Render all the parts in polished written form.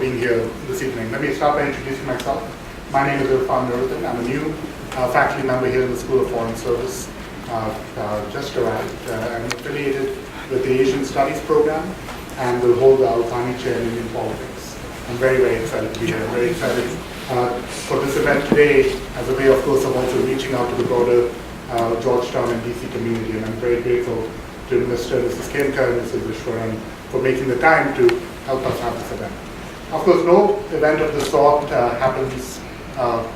being here this evening. Let me start by introducing myself. My name is Irfan Nuruddin. I'm a new faculty member here in the School of Foreign Service. Just arrived. I'm affiliated with the Asian Studies program and will hold the Al-Thani Chair in Indian Politics. I'm very, very excited to be here. I'm very excited for this event today as a way, of course, of also reaching out to the broader Georgetown and DC community. And I'm very grateful to Mr. and Mrs. Khemka and Mrs. Vishwaran for making the time to help us have this event. Of course, no event of this sort happens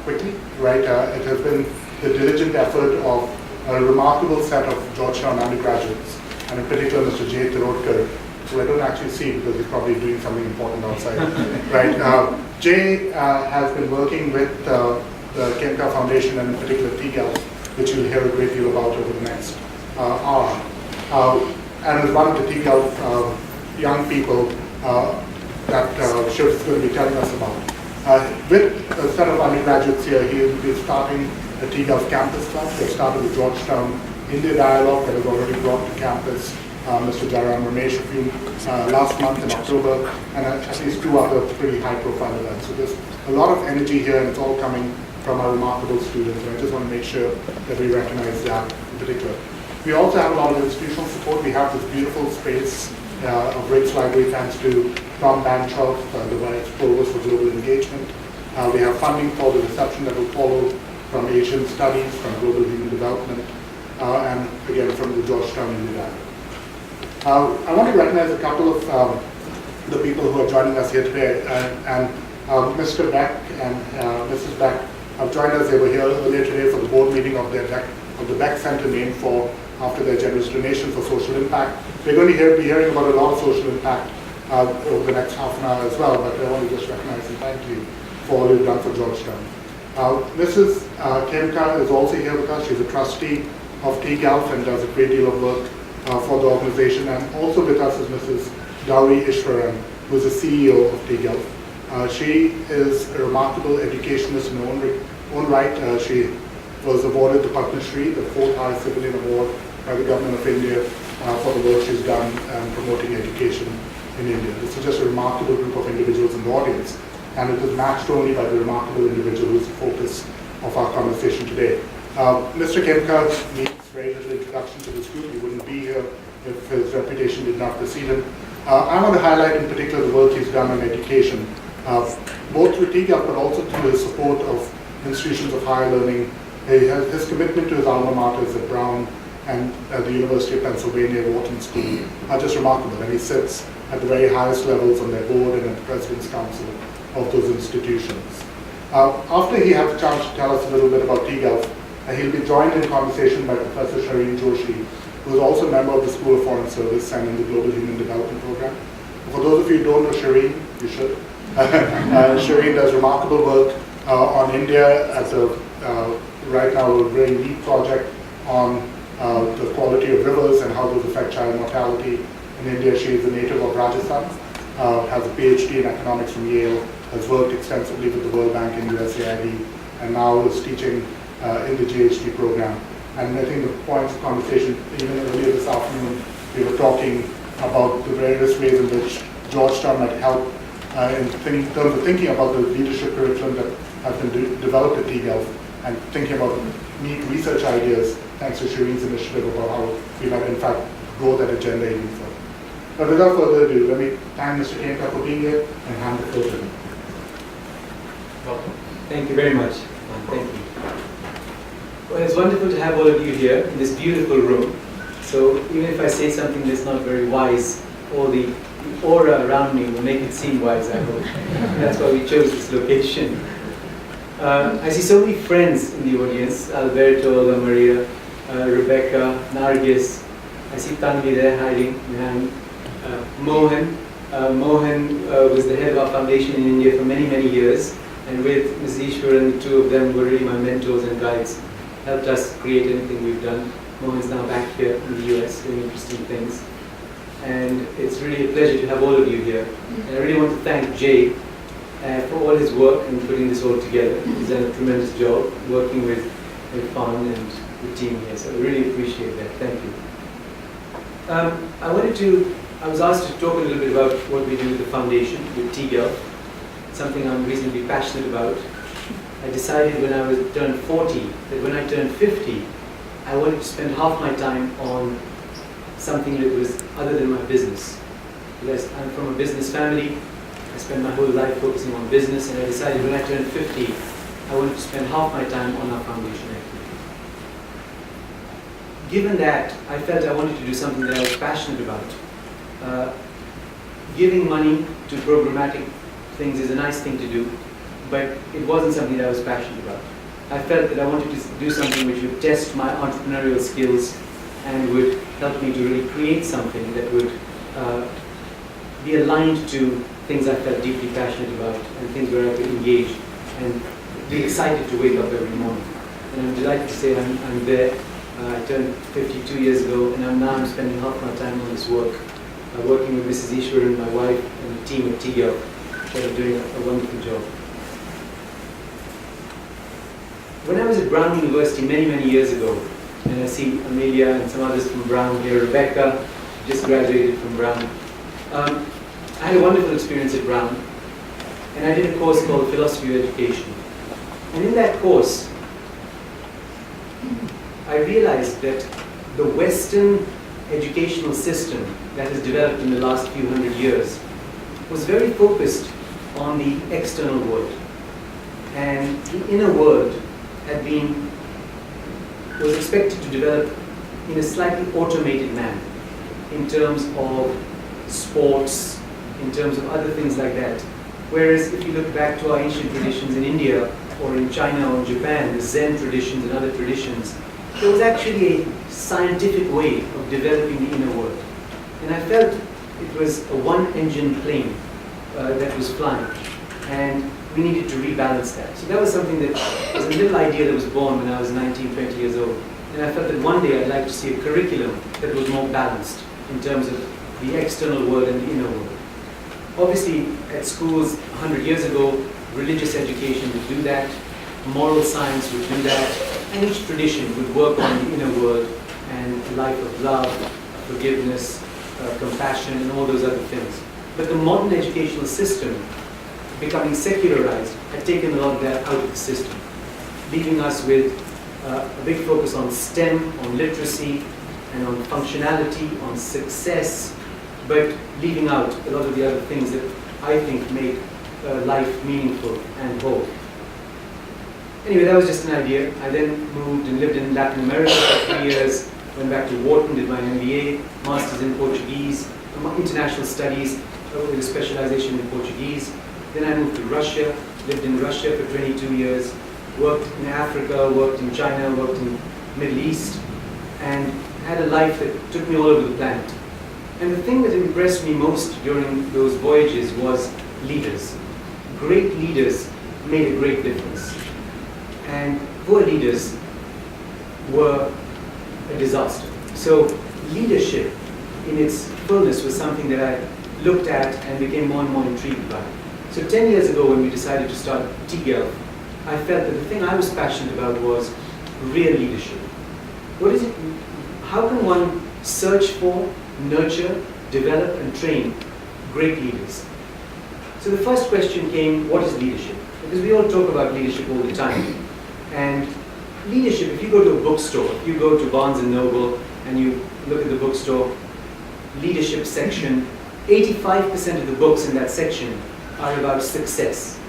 quickly, right? It has been the diligent effort of a remarkable set of Georgetown undergraduates, and in particular Mr. Jay Tirodkar, who I don't actually see because he's probably doing something important outside, right? Jay has been working with the Khemka Foundation and in particular TGAL, which you'll hear a great deal about over the next hour. And is one of the TGAL young people that Shiv is going to be telling us about. With a set of undergraduates here, he will be starting a TGAL campus club. They started the Georgetown India Dialogue that has already brought to campus Mr. Jairam Ramesh a few last month in October, and at least two other pretty high-profile events. So there's a lot of energy here, and it's all coming from our remarkable students, and I just want to make sure that we recognize that in particular. We also have a lot of institutional support. We have this beautiful space of Rates Library, thanks to Tom Banchoff, the Vice Provost for Global Engagement. We have funding for the reception that will follow from Asian Studies, from Global Human Development, and again from the Georgetown India Dialogue. I want to recognize a couple of the people who are joining us here today, and Mr. Beck and Mrs. Beck have joined us. They were here earlier today for the board meeting of the Beck Center, named after their generous donation for social impact. We're going to be hearing about a lot of social impact over the next half an hour as well, but I want to just recognize and thank you for all you've done for Georgetown. Mrs. Khemka is also here with us. She's a trustee of TGALF and does a great deal of work for the organization. And also with us is Mrs. Gauri Ishwaran, who is the CEO of TGALF. She is a remarkable educationist in her own right. She was awarded the Padma Shri, the fourth highest civilian award by the Government of India for the work she's done promoting education in India. This is just a remarkable group of individuals in the audience, and it is matched only by the remarkable individual who is the focus of our conversation today. Mr. Khemka needs very little introduction to this group. He wouldn't be here if his reputation did not precede him. I want to highlight in particular the work he's done on education, both through TGAL but also through his support of institutions of higher learning. His commitment to his alma maters at Brown and at the University of Pennsylvania Wharton School are just remarkable, and he sits at the very highest levels on their board and at the President's Council of those institutions. After he has a chance to tell us a little bit about TGAL, he'll be joined in conversation by Professor Shireen Joshi, who is also a member of the School of Foreign Service and in the Global Human Development Program. For those of you who don't know Shireen, you should. Shireen does remarkable work on India as right now a very neat project on the quality of rivers and how those affect child mortality in India. She is a native of Rajasthan, has a PhD in economics from Yale, has worked extensively with the World Bank and USAID, and now is teaching in the GHD program. And I think the points of conversation, even earlier this afternoon, we were talking about the various ways in which Georgetown might help in terms of thinking about the leadership curriculum that has been developed at TGAL, and thinking about neat research ideas, thanks to Shireen's initiative about how we might in fact grow that agenda even further. But without further ado, let me thank Mr. Khemka for being here and hand the floor to him. Welcome. Thank you very much. Thank you. Well, it's wonderful to have all of you here in this beautiful room. So even if I say something that's not very wise, all the aura around me will make it seem wise, I hope. That's why we chose this location. I see so many friends in the audience: Alberto, Olga Maria, Rebecca, Nargis. I see Tanvi there hiding behind. Mohan. Mohan was the head of our foundation in India for many, many years. And with Ms. Ishwaran, the two of them were really my mentors and guides. Helped us create anything we've done. Mohan's now back here in the US doing interesting things. And it's really a pleasure to have all of you here. And I really want to thank Jay for all his work in putting this all together. He's done a tremendous job working with Irfan and the team here, so I really appreciate that. Thank you. I was asked to talk a little bit about what we do with the foundation, with TGAL. something I'm reasonably passionate about. I decided when I was turned 40 that when I turned 50, I wanted to spend half my time on something that was other than my business. Because I'm from a business family, I spent my whole life focusing on business, and I decided when I turned 50, I wanted to spend half my time on our foundation activity. Given that, I felt I wanted to do something that I was passionate about. Giving money to programmatic things is a nice thing to do, but it wasn't something that I was passionate about. I felt that I wanted to do something which would test my entrepreneurial skills and would help me to really create something that would be aligned to things I felt deeply passionate about and things where I could engage and be excited to wake up every morning. And I'm delighted to say I'm there. I turned 52 years ago, and now I'm spending half my time on this work, working with Mrs. Ishwaran, my wife, and the team at TGL that are doing a wonderful job. When I was at Brown University many years ago, and I see Amelia and some others from Brown here, Rebecca, just graduated from Brown. I had a wonderful experience at Brown, and I did a course called Philosophy of Education. And in that course, I realized that the Western educational system that has developed in the last few hundred years was very focused on the external world. And the inner world was expected to develop in a slightly automated manner in terms of sports, in terms of other things like that. Whereas if you look back to our ancient traditions in India or in China or in Japan, the Zen traditions and other traditions, there was actually a scientific way of developing the inner world. And I felt it was a one-engine plane that was flying, and we needed to rebalance that. So that was something that was a little idea that was born when I was 19, 20 years old. And I felt that one day I'd like to see a curriculum that was more balanced in terms of the external world and the inner world. Obviously, at schools 100 years ago, religious education would do that, moral science would do that, and each tradition would work on the inner world and a life of love, forgiveness, compassion, and all those other things. But the modern educational system, becoming secularized, had taken a lot of that out of the system, leaving us with a big focus on STEM, on literacy, and on functionality, on success, but leaving out a lot of the other things that I think make life meaningful and whole. Anyway, that was just an idea. I then moved and lived in Latin America for 3 years, went back to Wharton, did my MBA, Masters in Portuguese, International Studies with a specialization in Portuguese. Then I moved to Russia, lived in Russia for 22 years, worked in Africa, worked in China, worked in the Middle East, and had a life that took me all over the planet. And the thing that impressed me most during those voyages was leaders. Great leaders made a great difference. And poor leaders were a disaster. So leadership in its fullness was something that I looked at and became more and more intrigued by. So 10 years ago when we decided to start TGL, I felt that the thing I was passionate about was real leadership. What is it? How can one search for, nurture, develop and train great leaders? So the first question came, what is leadership? Because we all talk about leadership all the time. And leadership, if you go to a bookstore, if you go to Barnes & Noble and you look at the bookstore leadership section, 85% of the books in that section are about success,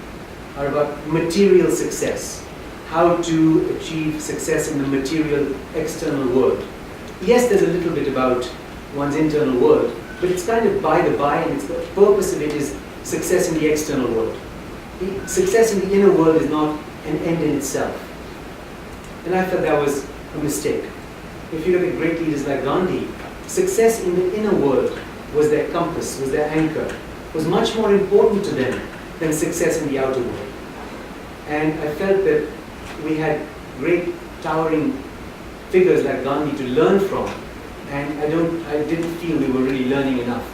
are about material success, how to achieve success in the material external world. Yes, there's a little bit about one's internal world, but it's kind of by the by, and the purpose of it is success in the external world. The success in the inner world is not an end in itself. And I felt that was a mistake. If you look at great leaders like Gandhi, success in the inner world was their compass, was their anchor, was much more important to them than success in the outer world. And I felt that we had great towering figures like Gandhi to learn from, and I didn't feel we were really learning enough.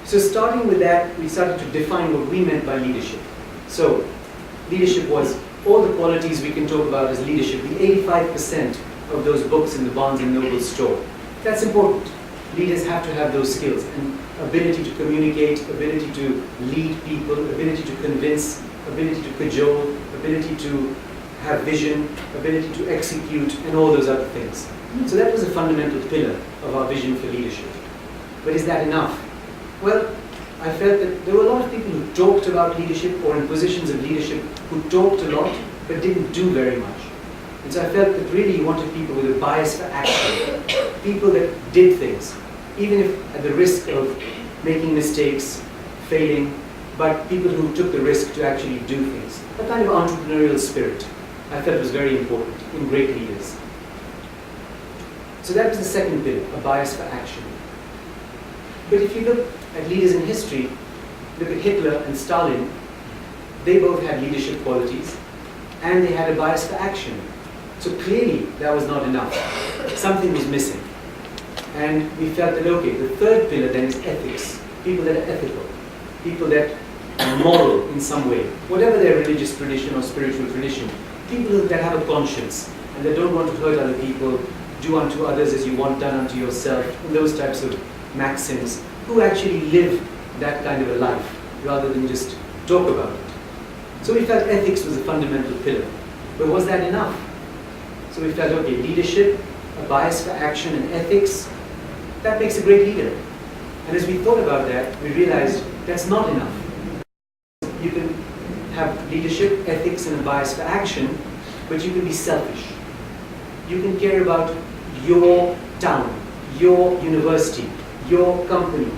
So starting with that, we started to define what we meant by leadership. So leadership was all the qualities we can talk about as leadership, the 85% of those books in the Barnes & Noble store. That's important. leaders have to have those skills, and ability to communicate, ability to lead people, ability to convince, ability to cajole, ability to have vision, ability to execute, and all those other things. So that was a fundamental pillar of our vision for leadership. But is that enough? Well, I felt that there were a lot of people who talked about leadership or in positions of leadership who talked a lot but didn't do very much. And so I felt that really you wanted people with a bias for action, people that did things, even if at the risk of making mistakes, failing, but people who took the risk to actually do things. A kind of entrepreneurial spirit I felt was very important in great leaders. So that was the second pillar, a bias for action. But if you look at leaders in history, look at Hitler and Stalin, they both had leadership qualities and they had a bias for action. So clearly that was not enough. Something was missing. And we felt that, okay, the third pillar then is ethics. People that are ethical, people that are moral in some way, whatever their religious tradition or spiritual tradition, people that have a conscience and that don't want to hurt other people, do unto others as you want done unto yourself, and those types of maxims, who actually live that kind of a life rather than just talk about it. So we felt ethics was a fundamental pillar. But was that enough? So we felt, okay, leadership, a bias for action, and ethics, that makes a great leader. And as we thought about that, we realized that's not enough. You can have leadership, ethics, and a bias for action, but you can be selfish. You can care about your town, your university, your company,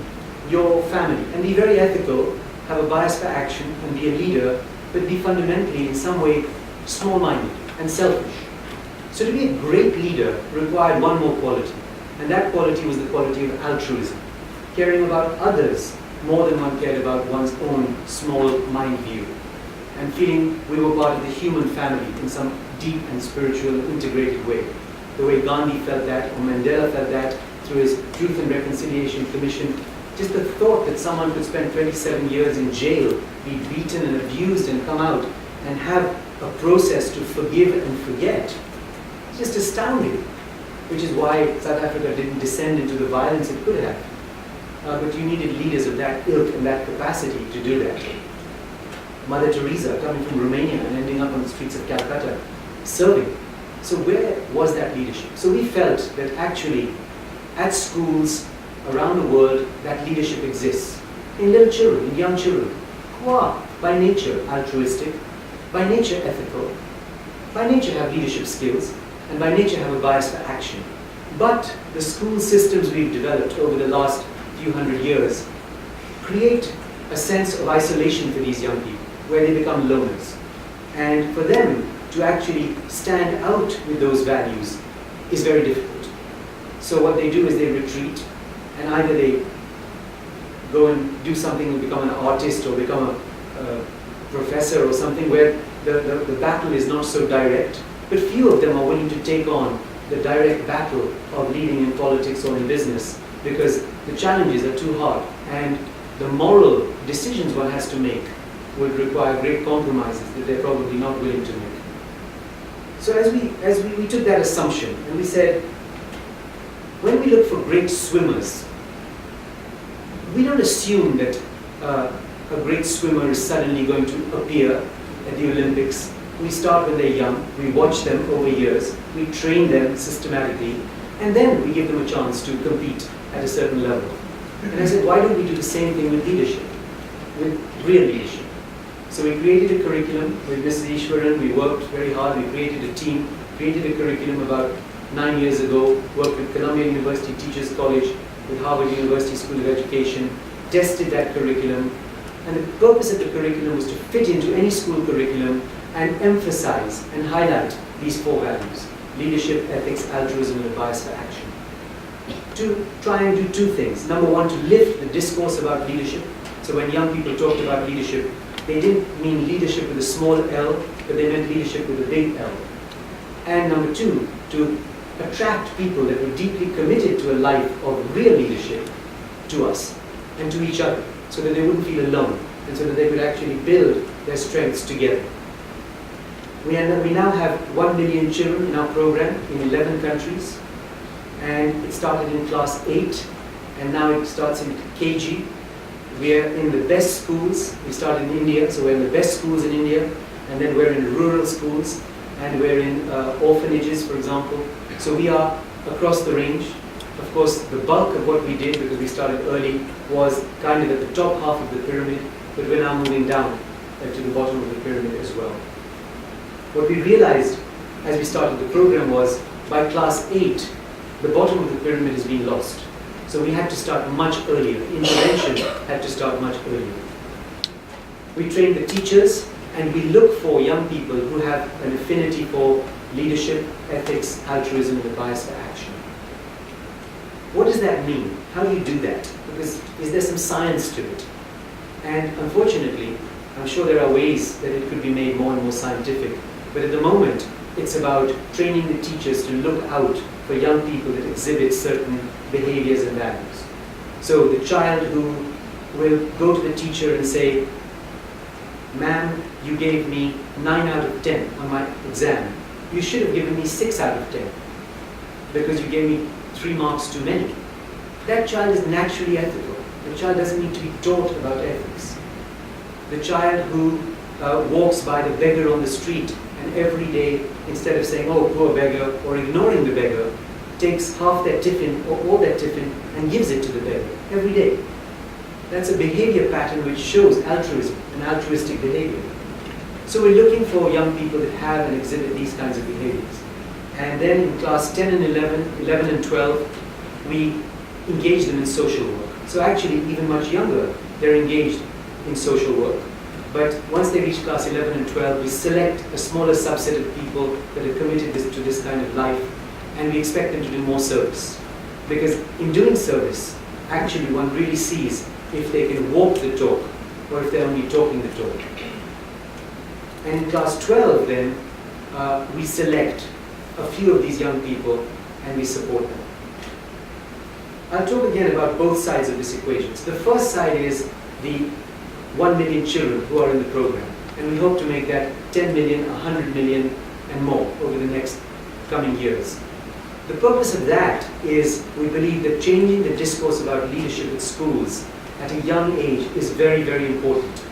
your family, and be very ethical, have a bias for action, and be a leader, but be fundamentally, in some way, small-minded and selfish. So to be a great leader required one more quality, and that quality was the quality of altruism, caring about others more than one cared about one's own small mind view, and feeling we were part of the human family in some deep and spiritual integrated way. The way Gandhi felt that, or Mandela felt that, through his Truth and Reconciliation Commission. Just the thought that someone could spend 27 years in jail, be beaten and abused and come out and have a process to forgive and forget, it's just astounding. Which is why South Africa didn't descend into the violence it could have. But you needed leaders of that ilk and that capacity to do that. Mother Teresa coming from Romania and ending up on the streets of Calcutta, serving. So where was that leadership? So we felt that actually at schools around the world, that leadership exists. In little children, in young children, who are by nature altruistic, by nature ethical, by nature have leadership skills, and by nature have a bias for action. But the school systems we've developed over the last few hundred years create a sense of isolation for these young people, where they become loners. And for them to actually stand out with those values is very difficult. So what they do is they retreat, and either they go and do something and become an artist or become a professor or something where the battle is not so direct, but few of them are willing to take on the direct battle of leading in politics or in business because the challenges are too hard and the moral decisions one has to make would require great compromises that they're probably not willing to make. So as we took that assumption and we said, when we look for great swimmers, we don't assume that a great swimmer is suddenly going to appear at the Olympics. We start when they're young, we watch them over years, we train them systematically, and then we give them a chance to compete at a certain level. And I said, why don't we do the same thing with leadership, with real leadership? So we created a curriculum with Mrs. Ishwaran, we worked very hard, we created a team, created a curriculum about 9 years ago, worked with Columbia University Teachers College, with Harvard University School of Education, tested that curriculum, and the purpose of the curriculum was to fit into any school curriculum and emphasize and highlight these four values: leadership, ethics, altruism, and a bias for action. To try and do two things. Number one, to lift the discourse about leadership. So when young people talked about leadership, they didn't mean leadership with a small L, but they meant leadership with a big L. And number two, to attract people that were deeply committed to a life of real leadership to us and to each other, so that they wouldn't feel alone, and so that they could actually build their strengths together. We now have 1 million children in our program in 11 countries, and it started in class 8 and now it starts in KG. We are in the best schools. We started in India, so we're in the best schools in India, and then we're in rural schools, and we're in orphanages, for example. So we are across the range. Of course, the bulk of what we did, because we started early, was kind of at the top half of the pyramid, but we're now moving down to the bottom of the pyramid as well. What we realized as we started the program was, by class 8, the bottom of the pyramid is being lost. So we had to start much earlier. Intervention had to start much earlier. We train the teachers, and we look for young people who have an affinity for leadership, ethics, altruism, and a bias for action. What does that mean? How do you do that? Because is there some science to it? And unfortunately, I'm sure there are ways that it could be made more and more scientific. But at the moment, it's about training the teachers to look out for young people that exhibit certain behaviors and values. So the child who will go to the teacher and say, "Ma'am, you gave me 9 out of 10 on my exam. You should have given me 6 out of 10 because you gave me 3 marks too many." That child is naturally ethical. The child doesn't need to be taught about ethics. The child who walks by the beggar on the street and every day, instead of saying, "Oh, poor beggar," or ignoring the beggar, takes half their tiffin or all their tiffin and gives it to the beggar every day. That's a behavior pattern which shows altruism and altruistic behavior. So we're looking for young people that have and exhibit these kinds of behaviors. And then in class 10 and 11 and 12, we engage them in social work. So actually, even much younger, they're engaged in social work. But once they reach class 11 and 12, we select a smaller subset of people that are committed to this kind of life, and we expect them to do more service. Because in doing service, actually one really sees if they can walk the talk or if they're only talking the talk. And in class 12 then, we select a few of these young people and we support them. I'll talk again about both sides of this equation. So the first side is the 1 million children who are in the program. And we hope to make that 10 million, 100 million and more over the next coming years. The purpose of that is we believe that changing the discourse about leadership at schools at a young age is very, very important.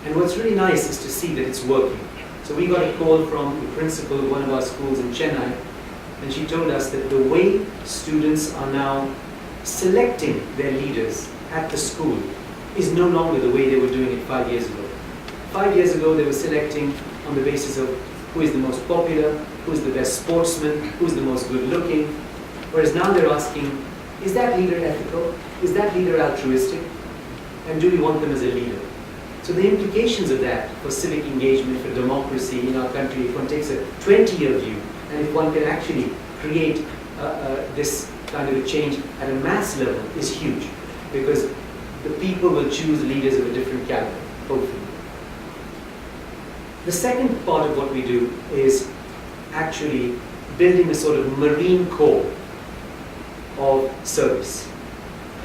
And what's really nice is to see that it's working. So we got a call from the principal of one of our schools in Chennai, and she told us that the way students are now selecting their leaders at the school is no longer the way they were doing it 5 years ago. 5 years ago, they were selecting on the basis of who is the most popular, who is the best sportsman, who is the most good-looking. Whereas now they're asking, is that leader ethical? Is that leader altruistic? And do we want them as a leader? So the implications of that for civic engagement, for democracy in our country, if one takes a 20-year view, and if one can actually create this kind of a change at a mass level, is huge. Because the people will choose leaders of a different caliber, hopefully. The second part of what we do is actually building a sort of marine core of service.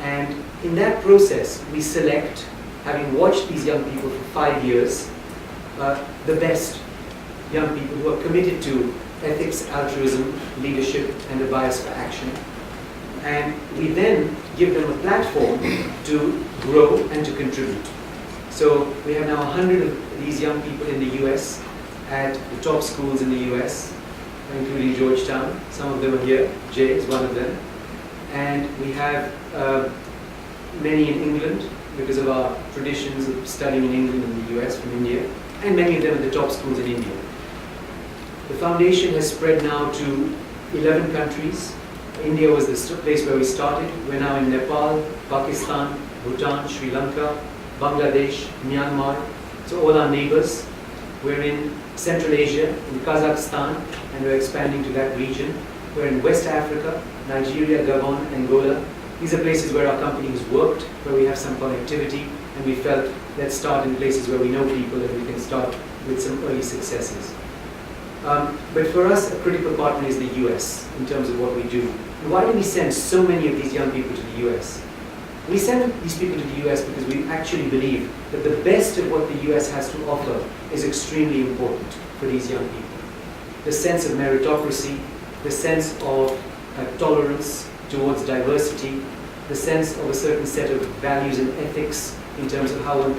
And in that process, we select, having watched these young people for 5 years, the best young people who are committed to ethics, altruism, leadership, and a bias for action. And we then give them a platform to grow and to contribute. So we have now 100 of these young people in the US at the top schools in the US, including Georgetown. Some of them are here. Jay is one of them. And we have many in England because of our traditions of studying in England and the US from India, and many of them at the top schools in India. The foundation has spread now to 11 countries. India was the place where we started. We're now in Nepal, Pakistan, Bhutan, Sri Lanka, Bangladesh, Myanmar. So all our neighbors. We're in Central Asia, in Kazakhstan, and we're expanding to that region. We're in West Africa, Nigeria, Gabon, Angola. These are places where our company has worked, where we have some connectivity, and we felt let's start in places where we know people and we can start with some early successes. But for us, a critical partner is the US in terms of what we do. And why do we send so many of these young people to the US? We send these people to the US because we actually believe that the best of what the US has to offer is extremely important for these young people. The sense of meritocracy, the sense of tolerance towards diversity, the sense of a certain set of values and ethics in terms of how one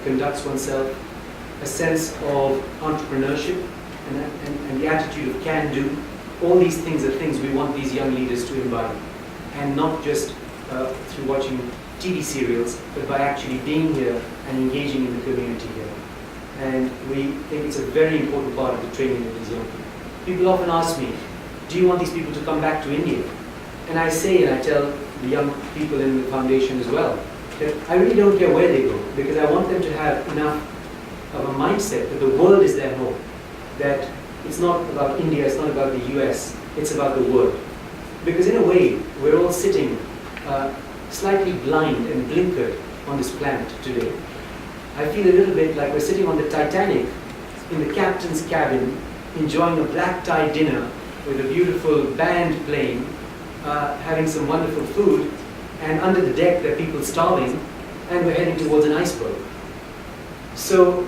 conducts oneself, a sense of entrepreneurship and the attitude of can-do. All these things are things we want these young leaders to imbibe, and not just through watching TV serials, but by actually being here and engaging in the community here. And we think it's a very important part of the training of these young people. People often ask me, do you want these people to come back to India? And I say, and I tell the young people in the foundation as well, that I really don't care where they go, because I want them to have enough of a mindset that the world is their home, that it's not about India, it's not about the US, it's about the world. Because in a way, we're all sitting slightly blind and blinkered on this planet today. I feel a little bit like we're sitting on the Titanic in the captain's cabin, enjoying a black tie dinner with a beautiful band playing, having some wonderful food, and under the deck there are people starving, and we're heading towards an iceberg. So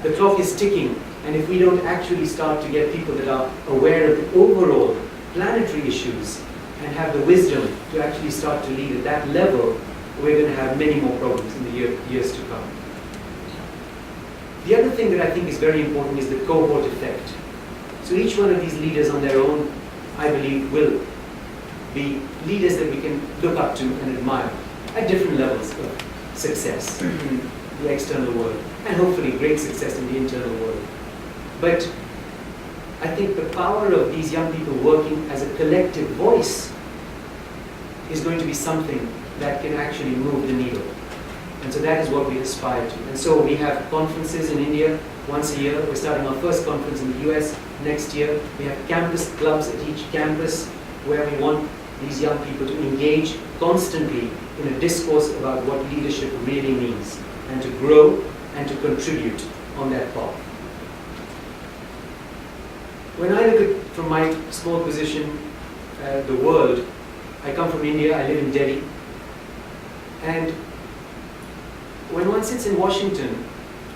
the clock is ticking, and if we don't actually start to get people that are aware of the overall planetary issues and have the wisdom to actually start to lead at that level, we're going to have many more problems in the years to come. The other thing that I think is very important is the cohort effect. So each one of these leaders on their own, I believe, will be leaders that we can look up to and admire at different levels of success in the external world, and hopefully great success in the internal world. But I think the power of these young people working as a collective voice is going to be something that can actually move the needle. And so that is what we aspire to. And so we have conferences in India once a year. We're starting our first conference in the US next year. We have campus clubs at each campus where we want these young people to engage constantly in a discourse about what leadership really means, and to grow and to contribute on that path. When I look at, from my small position, the world, I come from India, I live in Delhi, and when one sits in Washington,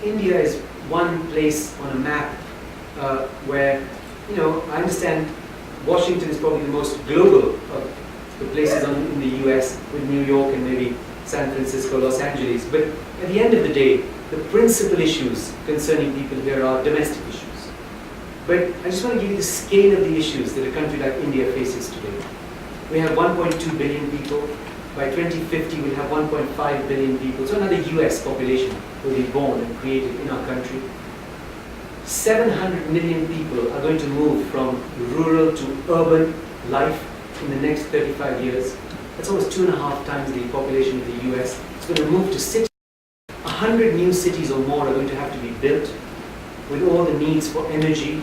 India is one place on a map where, I understand Washington is probably the most global of the places in the US, with New York and maybe San Francisco, Los Angeles. But at the end of the day, the principal issues concerning people here are domestic issues. But I just want to give you the scale of the issues that a country like India faces today. We have 1.2 billion people. By 2050, we'll have 1.5 billion people. So another US population will be born and created in our country. 700 million people are going to move from rural to urban life in the next 35 years. That's almost 2.5 times the population of the US. It's going to move to cities. 100 new cities or more are going to have to be built with all the needs for energy,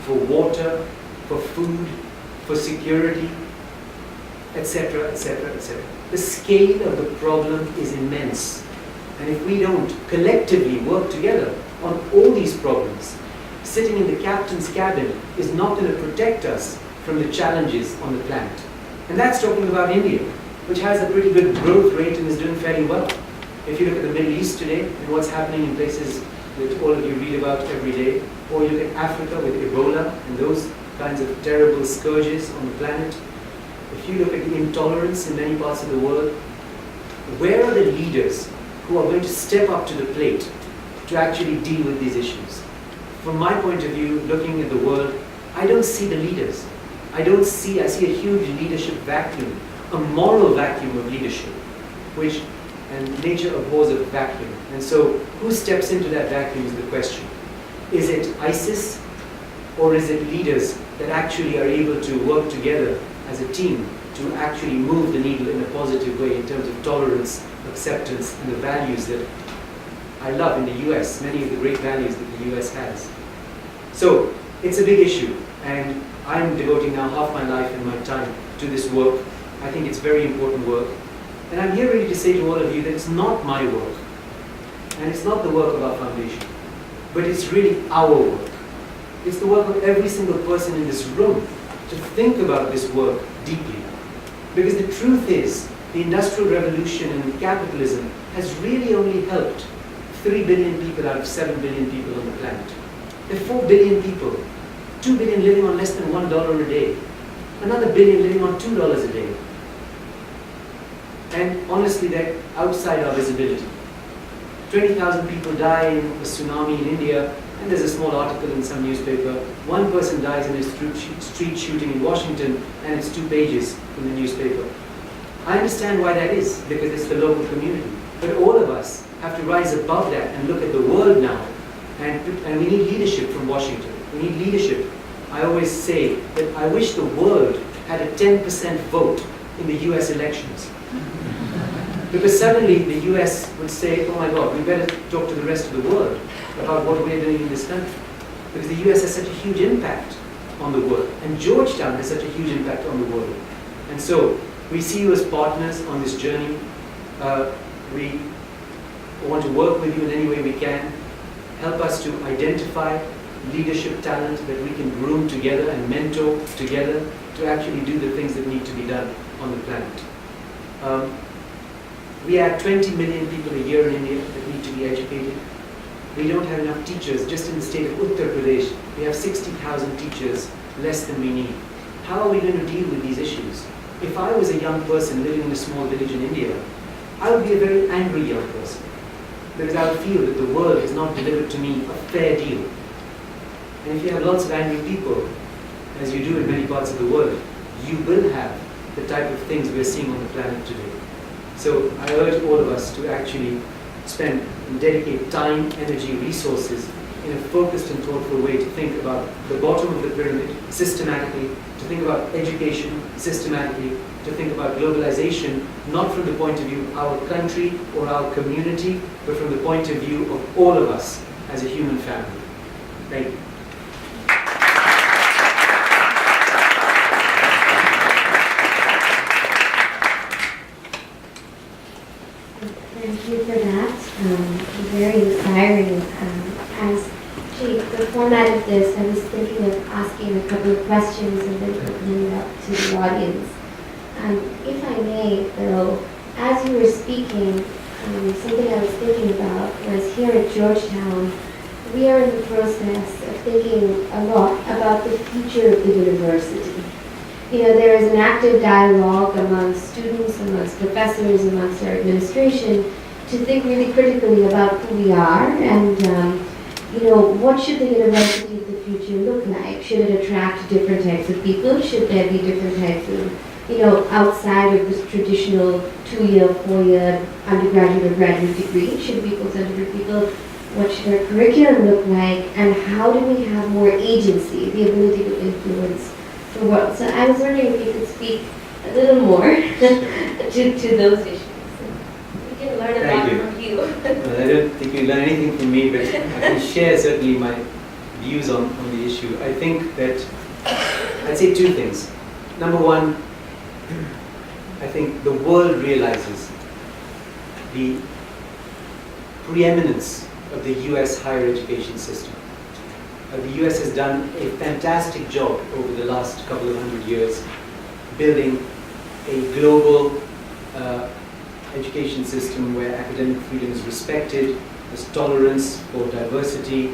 for water, for food, for security, etc., etc., etc. The scale of the problem is immense. And if we don't collectively work together on all these problems, sitting in the captain's cabin is not going to protect us from the challenges on the planet. And that's talking about India, which has a pretty good growth rate and is doing fairly well. If you look at the Middle East today and what's happening in places that all of you read about every day, or you look at Africa with Ebola and those kinds of terrible scourges on the planet, if you look at the intolerance in many parts of the world, where are the leaders who are going to step up to the plate to actually deal with these issues? From my point of view, looking at the world, I don't see the leaders. I see a huge leadership vacuum, a moral vacuum of leadership, and nature abhors a vacuum. And so, who steps into that vacuum is the question. Is it ISIS, or is it leaders that actually are able to work together as a team to actually move the needle in a positive way in terms of tolerance, acceptance, and the values that I love in the US, many of the great values that the US has. So, it's a big issue, and I'm devoting now half my life and my time to this work. I think it's very important work. And I'm here really to say to all of you that it's not my work, and it's not the work of our foundation, but it's really our work. It's the work of every single person in this room to think about this work deeply. Because the truth is, the Industrial Revolution and capitalism has really only helped 3 billion people out of 7 billion people on the planet. There are 4 billion people, 2 billion living on less than $1 a day, another billion living on $2 a day. And honestly, they're outside our visibility. 20,000 people die in a tsunami in India, and there's a small article in some newspaper. One person dies in a street shooting in Washington, and it's 2 pages in the newspaper. I understand why that is, because it's the local community. But all of us have to rise above that and look at the world now. And we need leadership from Washington. We need leadership. I always say that I wish the world had a 10% vote in the US elections. Because suddenly the US would say, oh my God, we better talk to the rest of the world about what we're doing in this country. Because the US has such a huge impact on the world. And Georgetown has such a huge impact on the world. And so we see you as partners on this journey. We want to work with you in any way we can. Help us to identify leadership talent that we can groom together and mentor together to actually do the things that need to be done on the planet. We have 20 million people a year in India that need to be educated. We don't have enough teachers. Just in the state of Uttar Pradesh, we have 60,000 teachers less than we need. How are we going to deal with these issues? If I was a young person living in a small village in India, I would be a very angry young person, because I would feel that the world has not delivered to me a fair deal. And if you have lots of angry people, as you do in many parts of the world, you will have the type of things we're seeing on the planet today. So I urge all of us to actually spend and dedicate time, energy, resources in a focused and thoughtful way to think about the bottom of the pyramid systematically, to think about education systematically, to think about globalization, not from the point of view of our country or our community, but from the point of view of all of us as a human family. Thank you. Thank you for that. Very inspiring. As the format of this, I was thinking of asking a couple of questions and then opening it up to the audience. If I may, though, as you were speaking, something I was thinking about was here at Georgetown, we are in the process of thinking a lot about the future of the university. You know, there is an active dialogue amongst students, amongst professors, amongst our administration, to think really critically about who we are and, you know, what should the university of the future look like? Should it attract different types of people? Should there be different types of, you know, outside of this traditional 2-year, 4-year undergraduate or graduate degree? Should it be concentrated people? What should our curriculum look like? And how do we have more agency, the ability to influence the world? So I was wondering if you could speak a little more to those issues. We can learn a lot from you. Well, I don't think you learn anything from me, but I can share certainly my views on the issue. I think that I'd say 2 things. Number one, I think the world realizes the preeminence of the US higher education system. The US has done a fantastic job over the last couple of 100 years building a global education system where academic freedom is respected, there's tolerance for diversity,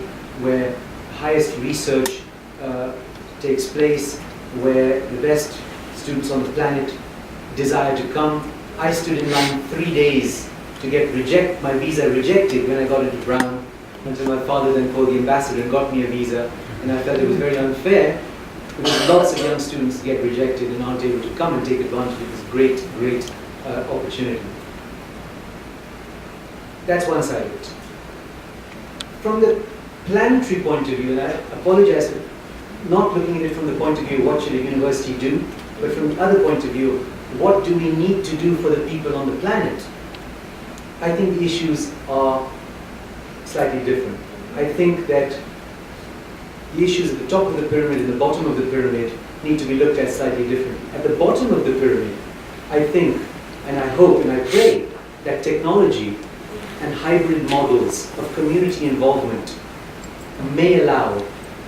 where highest research takes place, where the best students on the planet desire to come. I stood in line 3 days to get my visa rejected when I got into Brown, until my father then called the ambassador and got me a visa, and I felt it was very unfair because lots of young students get rejected and aren't able to come and take advantage of this great opportunity. That's one side of it. From the planetary point of view, and I apologize for not looking at it from the point of view of what should a university do, but from the other point of view, what do we need to do for the people on the planet? I think the issues are slightly different. I think that the issues at the top of the pyramid and the bottom of the pyramid need to be looked at slightly differently. At the bottom of the pyramid, I think, and I hope and I pray that technology and hybrid models of community involvement may allow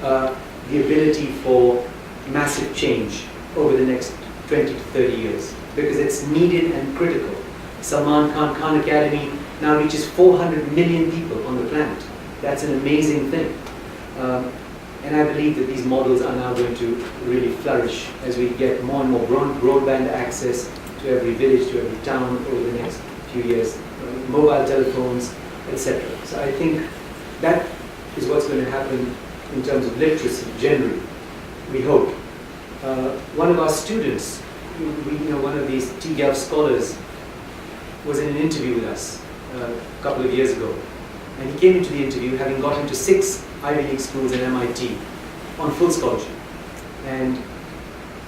the ability for massive change over the next 20 to 30 years, because it's needed and critical. Salman Khan Academy now reaches 400 million people on the planet. That's an amazing thing. And I believe that these models are now going to really flourish as we get more and more broadband access, to every village, to every town over the next few years, mobile telephones, etc. So I think that is what's going to happen in terms of literacy generally, we hope. One of our students, one of these TGAF scholars, was in an interview with us a couple of years ago. And he came into the interview having got into 6 Ivy League schools and MIT on full scholarship. And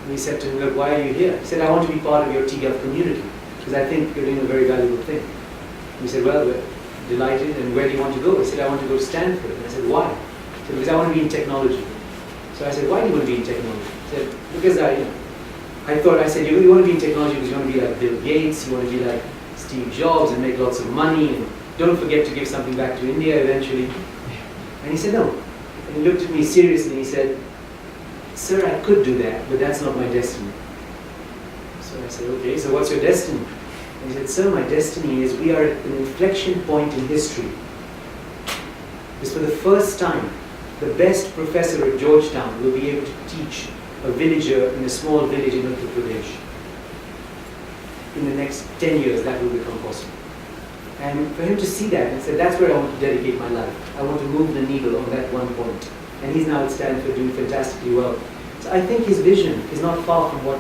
we said to him, look, why are you here? He said, I want to be part of your TGAF community because I think you're doing a very valuable thing. We said, well, we're delighted, and where do you want to go? He said, I want to go to Stanford. And I said, why? He said, because I want to be in technology. So I said, why do you want to be in technology? He said, because I said, you want to be in technology because you want to be like Bill Gates, you want to be like Steve Jobs and make lots of money, and don't forget to give something back to India eventually. And he said, no. And he looked at me seriously and he said, sir, I could do that, but that's not my destiny. So I said, okay, so what's your destiny? And he said, sir, my destiny is we are at an inflection point in history. Because for the first time, the best professor at Georgetown will be able to teach a villager in a small village in Uttar Pradesh. In the next 10 years, that will become possible. And for him to see that and say, that's where I want to dedicate my life. I want to move the needle on that one point. And he's now at Stanford doing fantastically well. So I think his vision is not far from what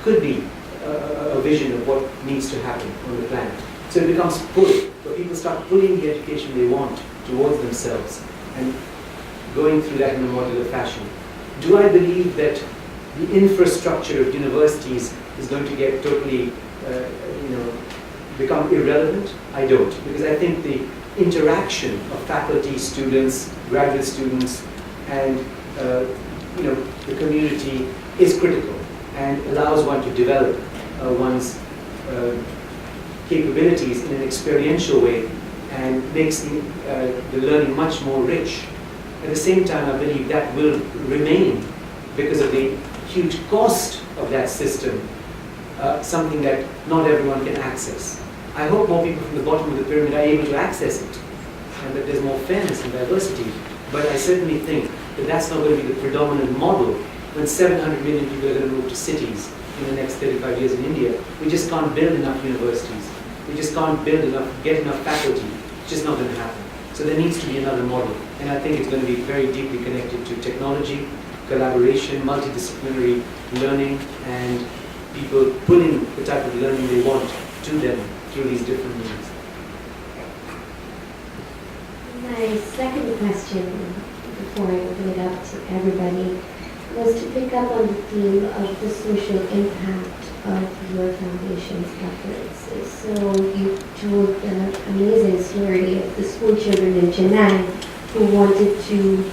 could be a vision of what needs to happen on the planet. So it becomes pull, where people start pulling the education they want towards themselves and going through that in a modular fashion. Do I believe that the infrastructure of universities is going to get totally, become irrelevant? I don't, because I think the interaction of faculty, students, graduate students, and the community is critical and allows one to develop one's capabilities in an experiential way and makes the learning much more rich. At the same time, I believe that will remain because of the huge cost of that system, something that not everyone can access. I hope more people from the bottom of the pyramid are able to access it and that there's more fairness and diversity. But I certainly think that that's not going to be the predominant model when 700 million people are going to move to cities in the next 35 years in India. We just can't build enough universities. We just can't get enough faculty. It's just not going to happen. So there needs to be another model. And I think it's going to be very deeply connected to technology, collaboration, multidisciplinary learning, and people pulling the type of learning they want to them through these different means. My second question, before I open it up to everybody, was to pick up on the theme of the social impact of your foundation's efforts. So you told the amazing story of the school children in Chennai who wanted to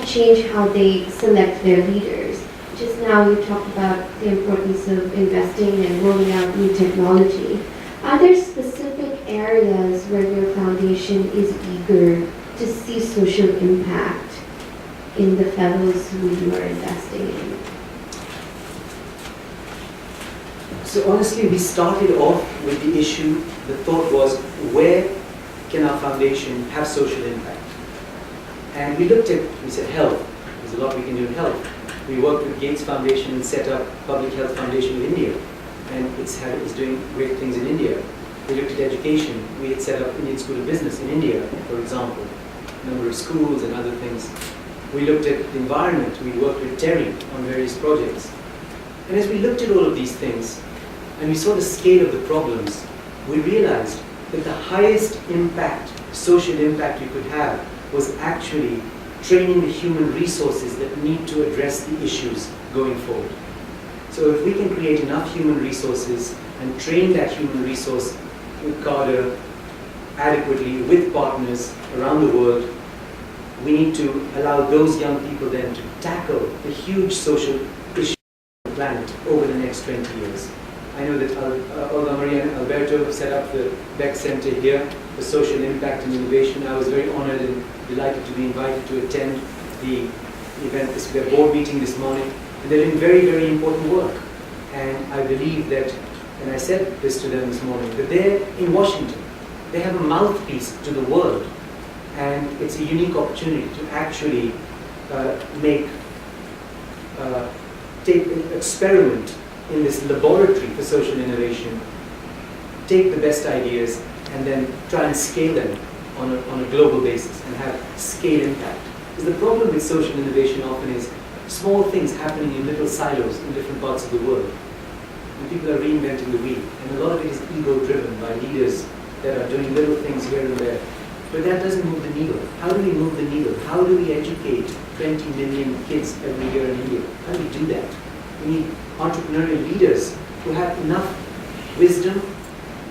change how they select their leaders. Just now you talked about the importance of investing and rolling out new technology. Are there specific areas where your foundation is eager to see social impact in the fellows who you are investing in? So honestly, we started off with the issue, the thought was, where can our foundation have social impact? And we said health. There's a lot we can do in health. We worked with Gates Foundation and set up Public Health Foundation in India. And it's doing great things in India. We looked at education. We had set up Indian School of Business in India, for example. A number of schools and other things. We looked at the environment. We worked with Terry on various projects. And as we looked at all of these things, and we saw the scale of the problems, we realized that the highest impact, social impact you could have was actually training the human resources that need to address the issues going forward. So if we can create enough human resources and train that human resource cadre adequately with partners around the world, we need to allow those young people then to tackle the huge social issues on the planet over the next 20 years. I know that Olga Maria and Alberto set up the Beck Center here for social impact and innovation. I was very honored and delighted to be invited to attend the event, their board meeting this morning. And they're doing very, very important work. And I believe that, and I said this to them this morning, that they're in Washington. They have a mouthpiece to the world. And it's a unique opportunity to actually experiment in this laboratory for social innovation, take the best ideas and then try and scale them on a global basis and have scale impact. Because the problem with social innovation often is small things happening in little silos in different parts of the world. And people are reinventing the wheel. And a lot of it is ego-driven by leaders that are doing little things here and there. But that doesn't move the needle. How do we move the needle? How do we educate 20 million kids every year in India? How do we do that? We need entrepreneurial leaders who have enough wisdom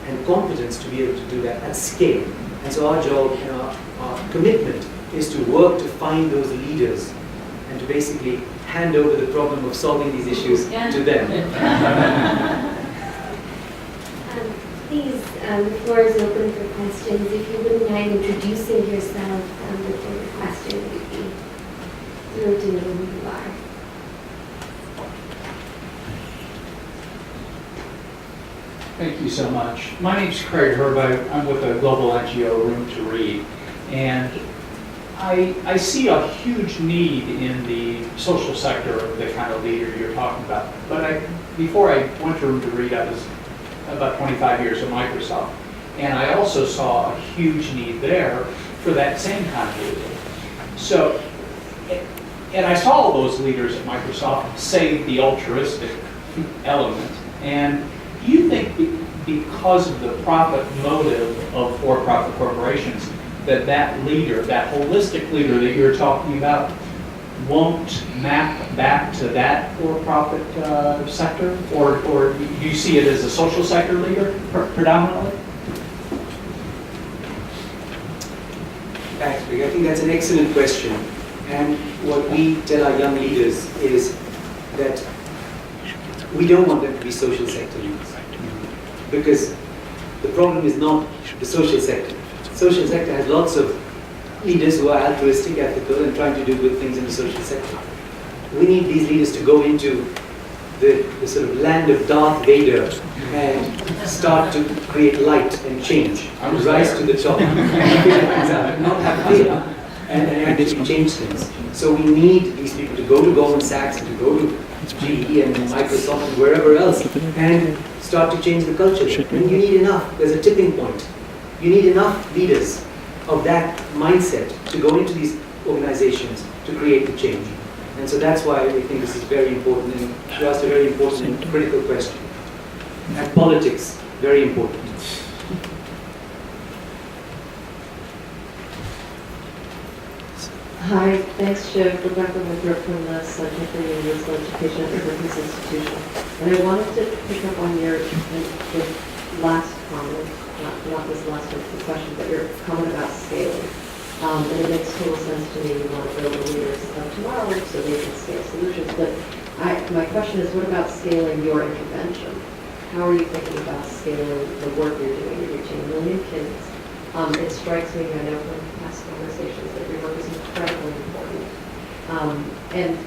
and competence to be able to do that at scale. And so our job and our commitment is to work to find those leaders and to basically hand over the problem of solving these issues to them. Please, the floor is open for questions. If you wouldn't mind introducing yourself before the question, we'd be thrilled to know who you are. Thank you so much. My name's Craig Herb. I'm with a global NGO, Room to Read, and I see a huge need in the social sector of the kind of leader you're talking about. But before I went to Room to Read, I was about 25 years at Microsoft, and I also saw a huge need there for that same kind of leader. So, and I saw all those leaders at Microsoft say the altruistic element, and do you think because of the profit motive of for-profit corporations that leader, that holistic leader that you're talking about, won't map back to that for-profit sector? Or do you see it as a social sector leader predominantly? Thanks, Greg. I think that's an excellent question. And what we tell our young leaders is that we don't want them to be social sector leaders. Because the problem is not the social sector. The social sector has lots of leaders who are altruistic, ethical, and trying to do good things in the social sector. We need these leaders to go into the sort of land of Darth Vader and start to create light and change, and rise to the top, and figure things out, not have fear, and actually change things. So we need these people to go to Goldman Sachs and to go to GE and Microsoft and wherever else and start to change the culture. And you need enough. There's a tipping point. You need enough leaders of that mindset to go into these organizations to create the change. And so that's why we think this is very important, and you asked a very important and critical question. And politics, very important. Hi, thanks, Shiv. Rebecca Winthrop from the Center for Universal Education at the Brookings Institution. And I wanted to pick up on your last comment, not this last question, but your comment about scaling. And it makes total sense to me. You want to build the leaders of tomorrow so they can scale solutions. But my question is, what about scaling your intervention? How are you thinking about scaling the work you're doing? You're reaching 1 million kids. It strikes me, I know from past conversations, that your work is incredibly important. And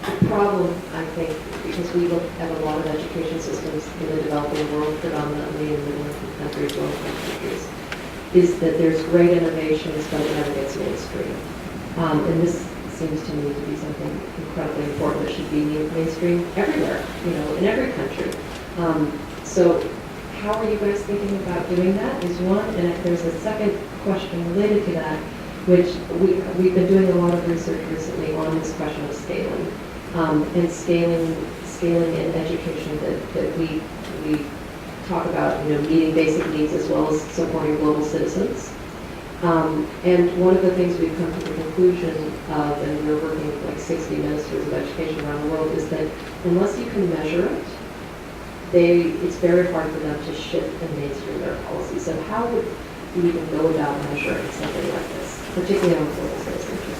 the problem, I think, because we look at a lot of education systems in the developing world, predominantly in middle-income countries, low-income countries, is that there's great innovations, but it never gets mainstream. And this seems to me to be something incredibly important that should be mainstream everywhere, in every country. So how are you guys thinking about doing that is one, and if there's a second question related to that, which we've been doing a lot of research recently on this question of scaling, and scaling in education that we talk about, meeting basic needs as well as supporting global citizens. And one of the things we've come to the conclusion of, and we're working with like 60 ministers of education around the world, is that unless you can measure it, it's very hard for them to shift and mainstream their policy. So how would you even go about measuring something like this, particularly on global citizenship?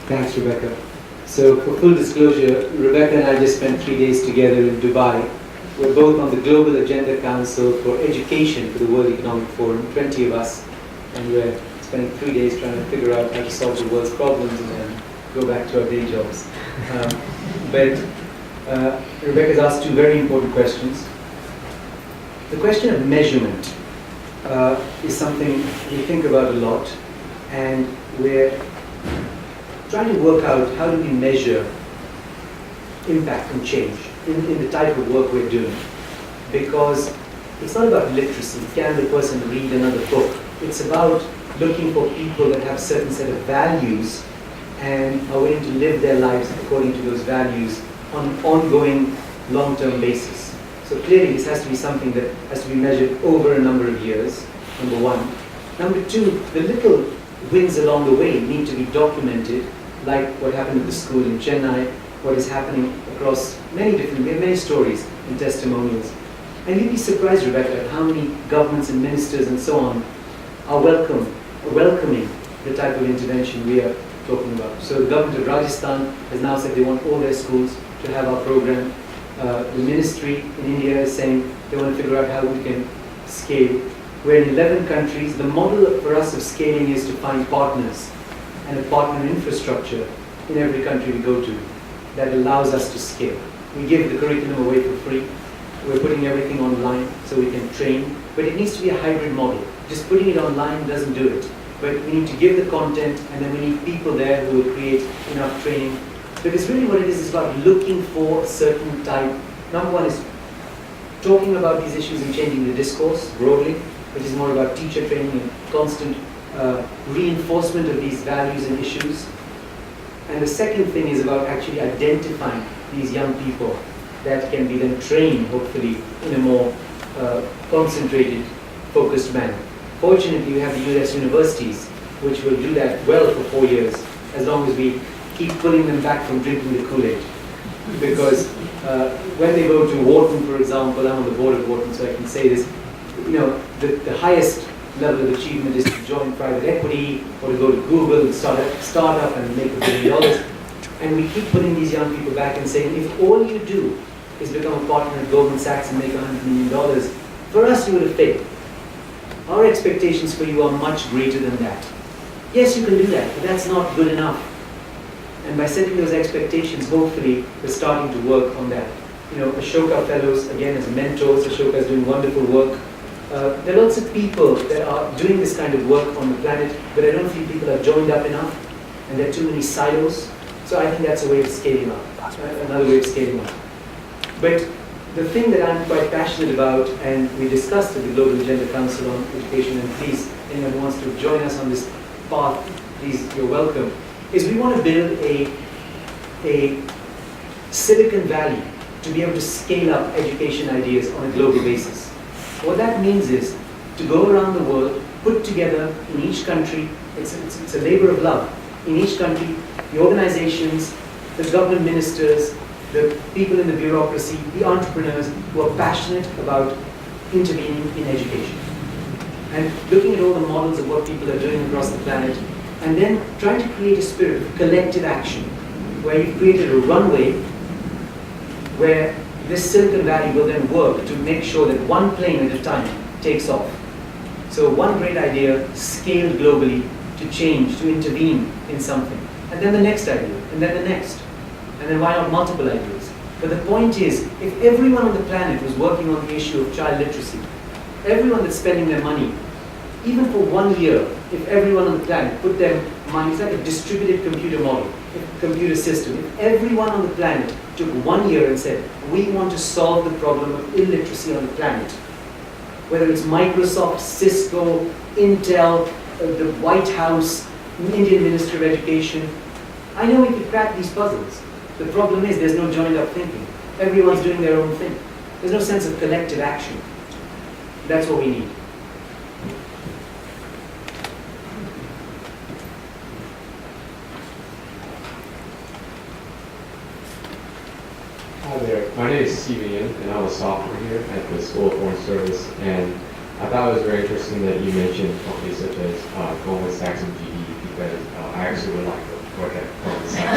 Thanks, Rebecca. So for full disclosure, Rebecca and I just spent 3 days together in Dubai. We're both on the Global Agenda Council for Education for the World Economic Forum, 20 of us, and we're spending 3 days trying to figure out how to solve the world's problems and then go back to our day jobs. But Rebecca's asked two very important questions. The question of measurement is something we think about a lot, and we're trying to work out how do we measure impact and change in the type of work we're doing. Because it's not about literacy. Can the person read another book? It's about looking for people that have a certain set of values and are willing to live their lives according to those values on an ongoing, long-term basis. So clearly this has to be something that has to be measured over a number of years, number one. Number two, the little wins along the way need to be documented, like what happened at the school in Chennai, what is happening across many different, we have many stories and testimonials. And you'd be surprised, Rebecca, at how many governments and ministers and so on are welcoming the type of intervention we are talking about. So the government of Rajasthan has now said they want all their schools to have our program. The ministry in India is saying they want to figure out how we can scale. We're in 11 countries. The model for us of scaling is to find partners and a partner infrastructure in every country we go to that allows us to scale. We give the curriculum away for free. We're putting everything online so we can train, but it needs to be a hybrid model. Just putting it online doesn't do it. But we need to give the content, and then we need people there who will create enough training. Because really what it is about looking for a certain type. Number one is talking about these issues and changing the discourse broadly, which is more about teacher training and constant reinforcement of these values and issues. And the second thing is about actually identifying these young people that can be then trained, hopefully, in a more concentrated, focused manner. Fortunately, we have the US universities, which will do that well for 4 years, as long as we keep pulling them back from drinking the Kool-Aid. Because when they go to Wharton, for example, I'm on the board of Wharton, so I can say this, the highest level of achievement is to join private equity or to go to Google and start a startup and make $1 billion. And we keep putting these young people back and saying, if all you do is become a partner at Goldman Sachs and make $100 million, for us you would have failed. Our expectations for you are much greater than that. Yes, you can do that, but that's not good enough. And by setting those expectations, hopefully, we're starting to work on that. Ashoka Fellows, again, as mentors, Ashoka is doing wonderful work. There are lots of people that are doing this kind of work on the planet, but I don't think people are joined up enough, and there are too many silos. So I think that's a way of scaling up, another way of scaling up. But the thing that I'm quite passionate about, and we discussed at the Global Gender Council on Education, and please, anyone who wants to join us on this path, please, you're welcome, is we want to build a Silicon Valley to be able to scale up education ideas on a global basis. What that means is to go around the world, put together in each country, it's a labor of love, in each country, the organizations, the government ministers, the people in the bureaucracy, the entrepreneurs who are passionate about intervening in education. And looking at all the models of what people are doing across the planet, and then trying to create a spirit of collective action, where you've created a runway where this Silicon Valley will then work to make sure that one plane at a time takes off. So one great idea scaled globally to change, to intervene in something. And then the next idea, and then the next. And then why not multiple ideas? But the point is, if everyone on the planet was working on the issue of child literacy, everyone that's spending their money, even for 1 year, if everyone on the planet put their money, it's like a distributed computer model, a computer system. If everyone on the planet took 1 year and said, we want to solve the problem of illiteracy on the planet, whether it's Microsoft, Cisco, Intel, the White House, the Indian Ministry of Education, I know we could crack these puzzles. The problem is there's no joined up thinking. Everyone's doing their own thing. There's no sense of collective action. That's what we need. Hi there, my name is Shiv Vikram, and I'm a sophomore here at the School of Foreign Service. And I thought it was very interesting that you mentioned companies such as Goldman Sachs and GE, because I actually would like to work at Goldman Sachs.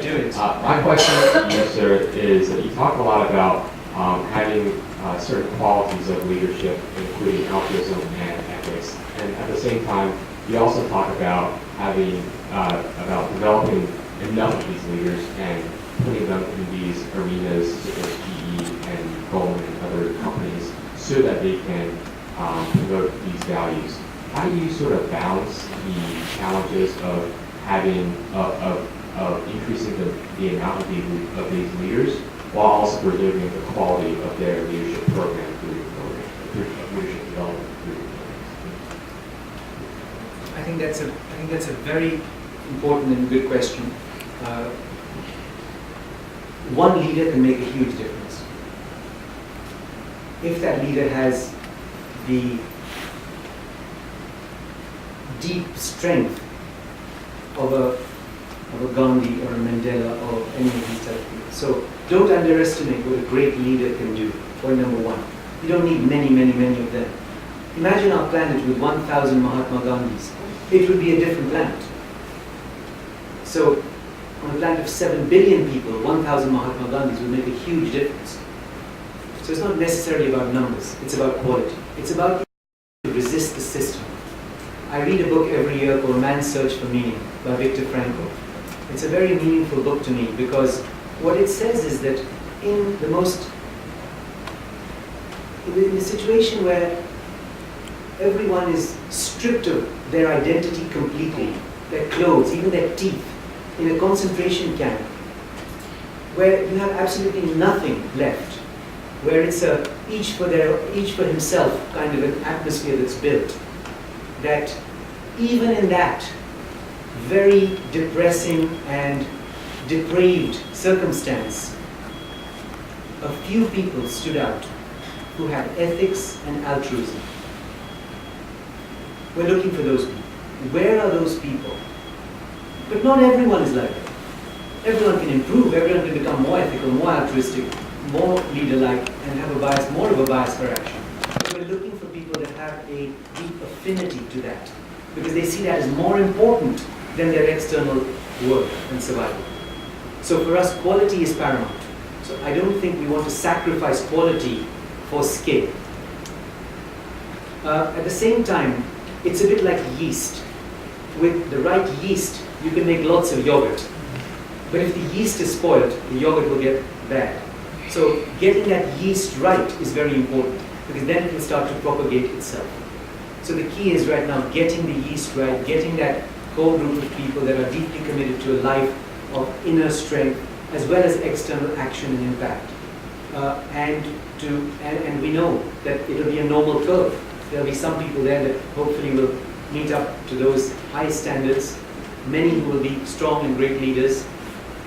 Do it. My question to you, sir, is that you talk a lot about having certain qualities of leadership, including altruism and ethics. And at the same time, you also talk about having, about developing enough of these leaders and putting them in these arenas such as GE and Goldman and other companies so that they can promote these values. How do you sort of balance the challenges of having, of of increasing the amount of these leaders while also preserving the quality of their leadership program through the program, of leadership development through the program? I think that's a very important and good question. One leader can make a huge difference. If that leader has the deep strength of a Gandhi or a Mandela or any of these type of people. So don't underestimate what a great leader can do, point number one. You don't need many of them. Imagine our planet with 1,000 Mahatma Gandhis. It would be a different planet. So on a planet of 7 billion people, 1,000 Mahatma Gandhis would make a huge difference. So it's not necessarily about numbers, it's about quality. It's about to resist the system. I read a book every year called Man's Search for Meaning by Viktor Frankl. It's a very meaningful book to me because what it says is that in the situation where everyone is stripped of their identity completely, their clothes, even their teeth, in a concentration camp, where you have absolutely nothing left, where it's each for himself kind of an atmosphere that's built, that even in that very depressing and depraved circumstance, a few people stood out who had ethics and altruism. We're looking for those people. Where are those people? But not everyone is like that. Everyone can improve, everyone can become more ethical, more altruistic, more leader-like, and have more of a bias for action. But we're looking for people that have a deep affinity to that, because they see that as more important than their external work and survival. So for us, quality is paramount. So I don't think we want to sacrifice quality for scale. At the same time, it's a bit like yeast. With the right yeast, you can make lots of yogurt. But if the yeast is spoiled, the yogurt will get bad. So getting that yeast right is very important, because then it will start to propagate itself. So the key is right now getting the yeast right, getting that core group of people that are deeply committed to a life of inner strength as well as external action and impact. And we know that it'll be a normal curve. There'll be some people there that hopefully will meet up to those high standards, many who will be strong and great leaders,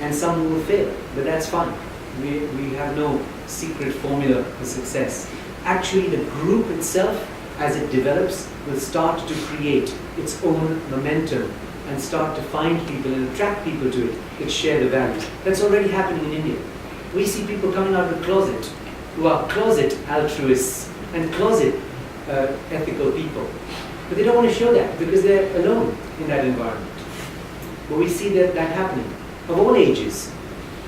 and some who will fail, but that's fine. We have no secret formula for success. Actually, the group itself, as it develops, will start to create its own momentum and start to find people and attract people to it that share the values. That's already happening in India. We see people coming out of the closet who are closet altruists and closet ethical people. But they don't want to show that because they're alone in that environment. But we see that happening, of all ages.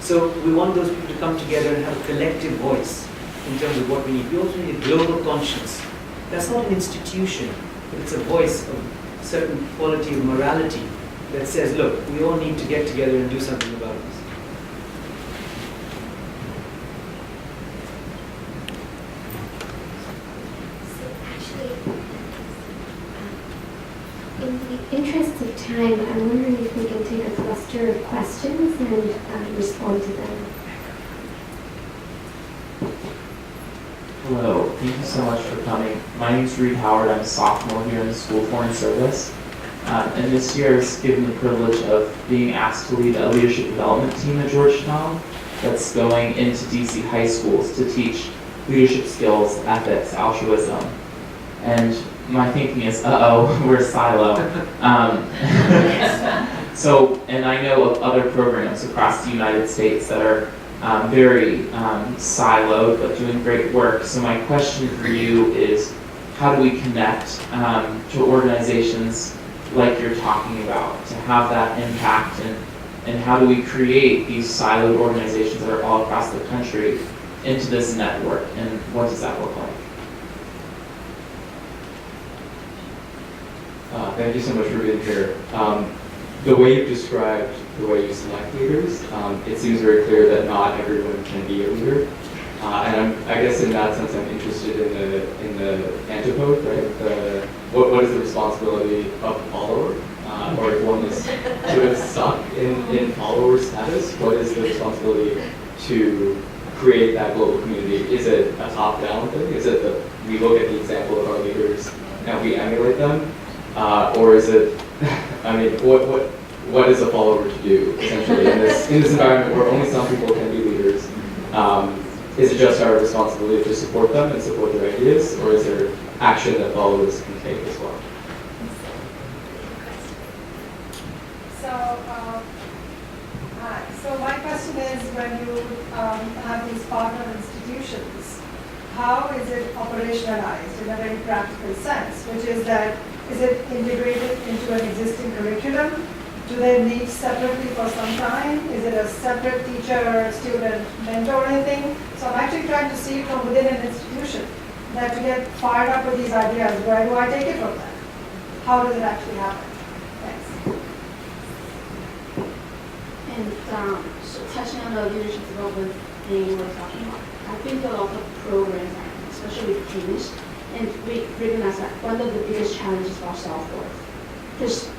So we want those people to come together and have a collective voice in terms of what we need. We also need a global conscience. That's not an institution, but it's a voice of certain quality of morality that says, look, we all need to get together and do something about this. So actually, in the interest of time, I'm wondering if we can take a cluster of questions and respond to them. Hello, thank you so much for coming. My name is Reed Howard. I'm a sophomore here in the School of Foreign Service. And this year has given me the privilege of being asked to lead a leadership development team at Georgetown that's going into DC high schools to teach leadership skills, ethics, altruism. And my thinking is, we're a silo. So, and I know of other programs across the United States that are very siloed but doing great work. So my question for you is, how do we connect to organizations like you're talking about to have that impact, and how do we create these siloed organizations that are all across the country into this network, and what does that look like? Thank you so much for being here. The way you've described the way you select leaders, it seems very clear that not everyone can be a leader. And I guess in that sense, I'm interested in the antipode, right? What is the responsibility of the follower or if one is sort of stuck in follower status, what is the responsibility to create that global community? Is it a top-down thing? Is it that we look at the example of our leaders and we emulate them? Or is it, I mean, what is a follower to do, essentially, in this environment where only some people can be leaders? Is it just our responsibility to support them and support their ideas, or is there action that followers can take as well? So my question is, when you have these partner institutions, how is it operationalized in a very practical sense? Which is that, is it integrated into an existing curriculum? Do they meet separately for some time? Is it a separate teacher, student, mentoring thing? So I'm actually trying to see from within an institution that to get fired up with these ideas, where do I take it from them? How does it actually happen? Thanks. And so touching on the leadership development thing we're talking about, I think a lot of programs, especially with teams, and we recognize that one of the biggest challenges are self-worth. Because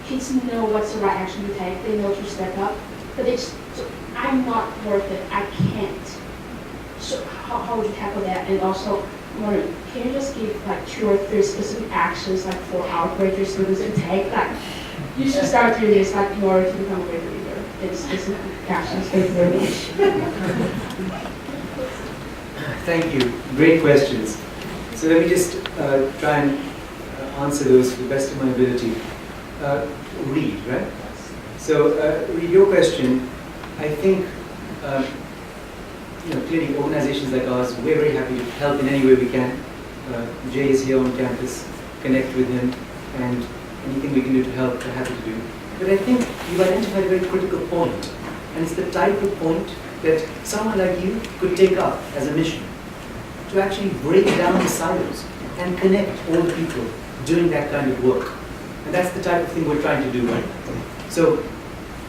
kids know what's the right action to take, they know to step up, but I'm not worth it, I can't. So how would you tackle that? And also, I'm wondering, can you just give like 2 or 3 specific actions like for our greater students to take? Like, you should start doing this like in order to become a great leader. It's specific actions. Thank you very much. Thank you. Great questions. So let me just try and answer those to the best of my ability. Read, right? So, Read, your question, I think, clearly organizations like ours, we're very happy to help in any way we can. Jay is here on campus, connect with him, and anything we can do to help, we're happy to do. But I think you've identified a very critical point, and it's the type of point that someone like you could take up as a mission, to actually break down the silos and connect all the people doing that kind of work. And that's the type of thing we're trying to do right now. So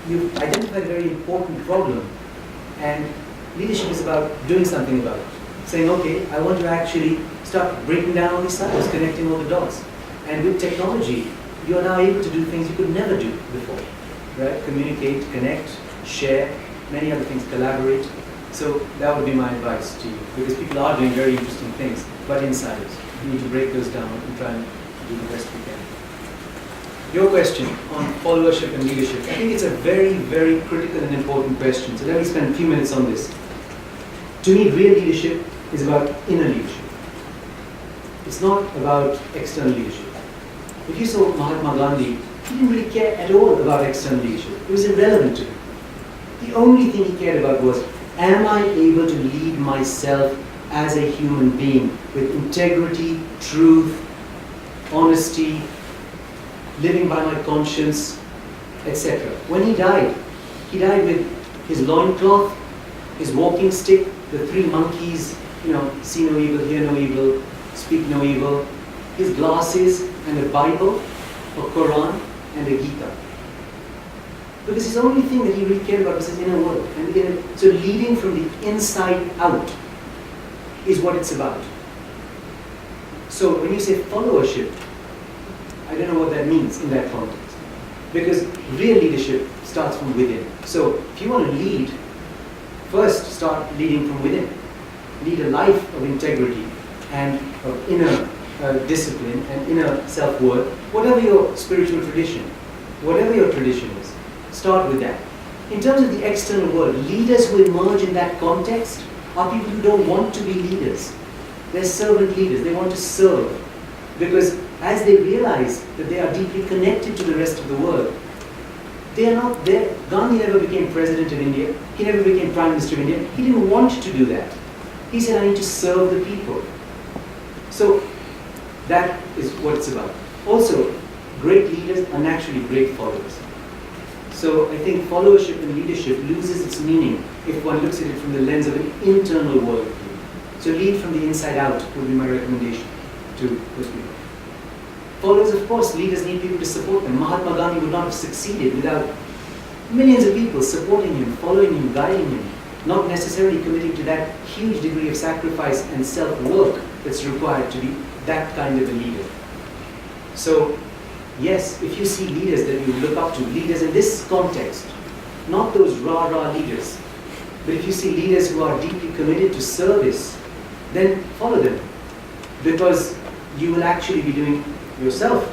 you've identified a very important problem, and leadership is about doing something about it. Saying, okay, I want to actually start breaking down all these silos, connecting all the dots. And with technology, you are now able to do things you could never do before, right? Communicate, connect, share, many other things, collaborate. So that would be my advice to you, because people are doing very interesting things, but in silos. You need to break those down and try and do the best we can. Your question on followership and leadership, I think it's a very, very critical and important question. So let me spend a few minutes on this. To me, real leadership is about inner leadership. It's not about external leadership. If you saw Mahatma Gandhi, he didn't really care at all about external leadership. It was irrelevant to him. The only thing he cared about was, am I able to lead myself as a human being with integrity, truth, honesty, living by my conscience, etc. When he died with his loincloth, his walking stick, the 3 monkeys, see no evil, hear no evil, speak no evil, his glasses and a Bible, a Quran and a Gita. Because his only thing that he really cared about was his inner world. And so leading from the inside out is what it's about. So when you say followership, I don't know what that means in that context. Because real leadership starts from within. So if you want to lead, first start leading from within. Lead a life of integrity and of inner discipline and inner self-worth. Whatever your spiritual tradition, whatever your tradition is, start with that. In terms of the external world, leaders who emerge in that context are people who don't want to be leaders. They're servant leaders. They want to serve. Because as they realize that they are deeply connected to the rest of the world, they are not there. Gandhi never became president of India. He never became prime minister of India. He didn't want to do that. He said, I need to serve the people. So that is what it's about. Also, great leaders are naturally great followers. So I think followership and leadership loses its meaning if one looks at it from the lens of an internal worldview. So lead from the inside out would be my recommendation to those people. Followers, of course, leaders need people to support them. Mahatma Gandhi would not have succeeded without millions of people supporting him, following him, guiding him, not necessarily committing to that huge degree of sacrifice and self-work that's required to be that kind of a leader. So Yes, if you see leaders that you look up to, leaders in this context, not those rah-rah leaders, but if you see leaders who are deeply committed to service, then follow them. Because you will actually be doing yourself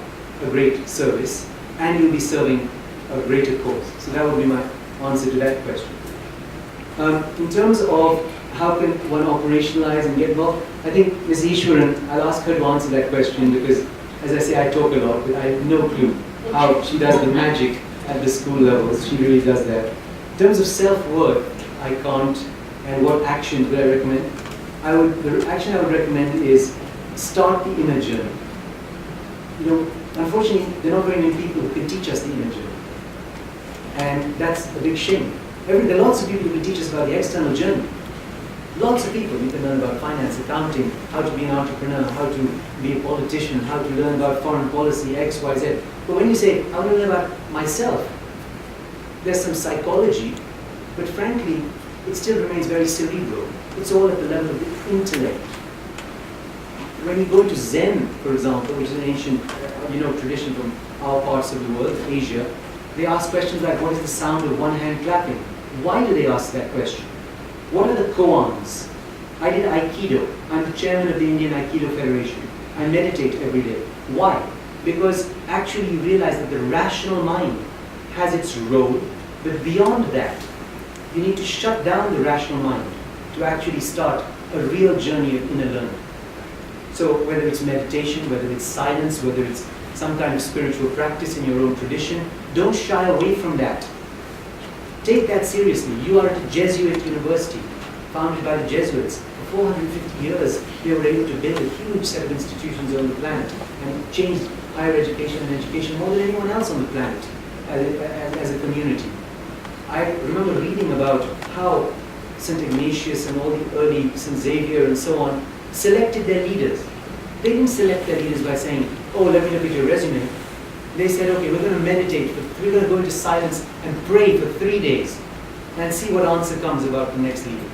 a great service and you'll be serving a greater cause. So that would be my answer to that question. In terms of how can one operationalize and get involved, I think Ms. Ishwaran, I'll ask her to answer that question because, as I say, I talk a lot, but I have no clue how she does the magic at the school levels. She really does that. In terms of self-worth, I can't, and what actions would I recommend? The action I would recommend is start the inner journey. You know, unfortunately, there are not very many people who can teach us the inner journey. And that's a big shame. There are lots of people who can teach us about the external journey. Lots of people. You can learn about finance, accounting, how to be an entrepreneur, how to be a politician, how to learn about foreign policy, X, Y, Z. But when you say, I want to learn about myself, there's some psychology, but frankly, it still remains very cerebral. It's all at the level of the intellect. When you go to Zen, for example, which is an ancient tradition from our parts of the world, Asia, they ask questions like, what is the sound of one hand clapping? Why do they ask that question? What are the koans? I did Aikido. I'm the chairman of the Indian Aikido Federation. I meditate every day. Why? Because actually you realize that the rational mind has its role, but beyond that, you need to shut down the rational mind to actually start a real journey of inner learning. So whether it's meditation, whether it's silence, whether it's some kind of spiritual practice in your own tradition, don't shy away from that. Take that seriously. You are at a Jesuit university, founded by the Jesuits. For 450 years, they were able to build a huge set of institutions on the planet and changed higher education and education more than anyone else on the planet as a community. I remember reading about how St. Ignatius and all the early St. Xavier and so on selected their leaders. They didn't select their leaders by saying, oh, let me look at your resume. They said, okay, we're going to meditate, we're going to go into silence and pray for 3 days and see what answer comes about the next leader.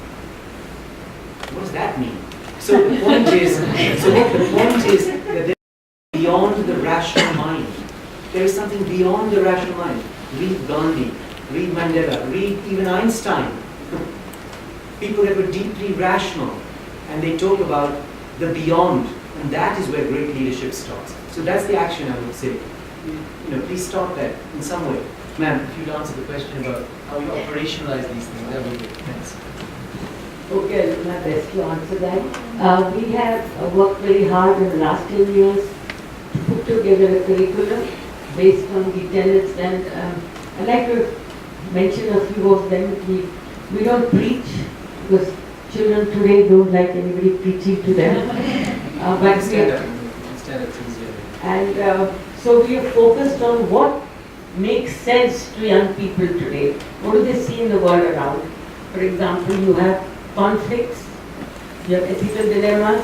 What does that mean? So the point is, that there's beyond the rational mind. There is something beyond the rational mind. Read Gandhi, read Mandela, read even Einstein. People that were deeply rational, and they talk about the beyond, and that is where great leadership starts. So that's the action I would say. Please start that in some way. Ma'am, if you'd answer the question about how we operationalize these things, that would be good. Thanks. Okay, I'll do my best to answer that. We have worked very hard in the last 10 years to put together a curriculum based on the tenets, and I'd like to mention a few of them. We don't preach because children today don't like anybody preaching to them. But so we are focused on what makes sense to young people today. What do they see in the world around? For example, you have conflicts, you have ethical dilemmas,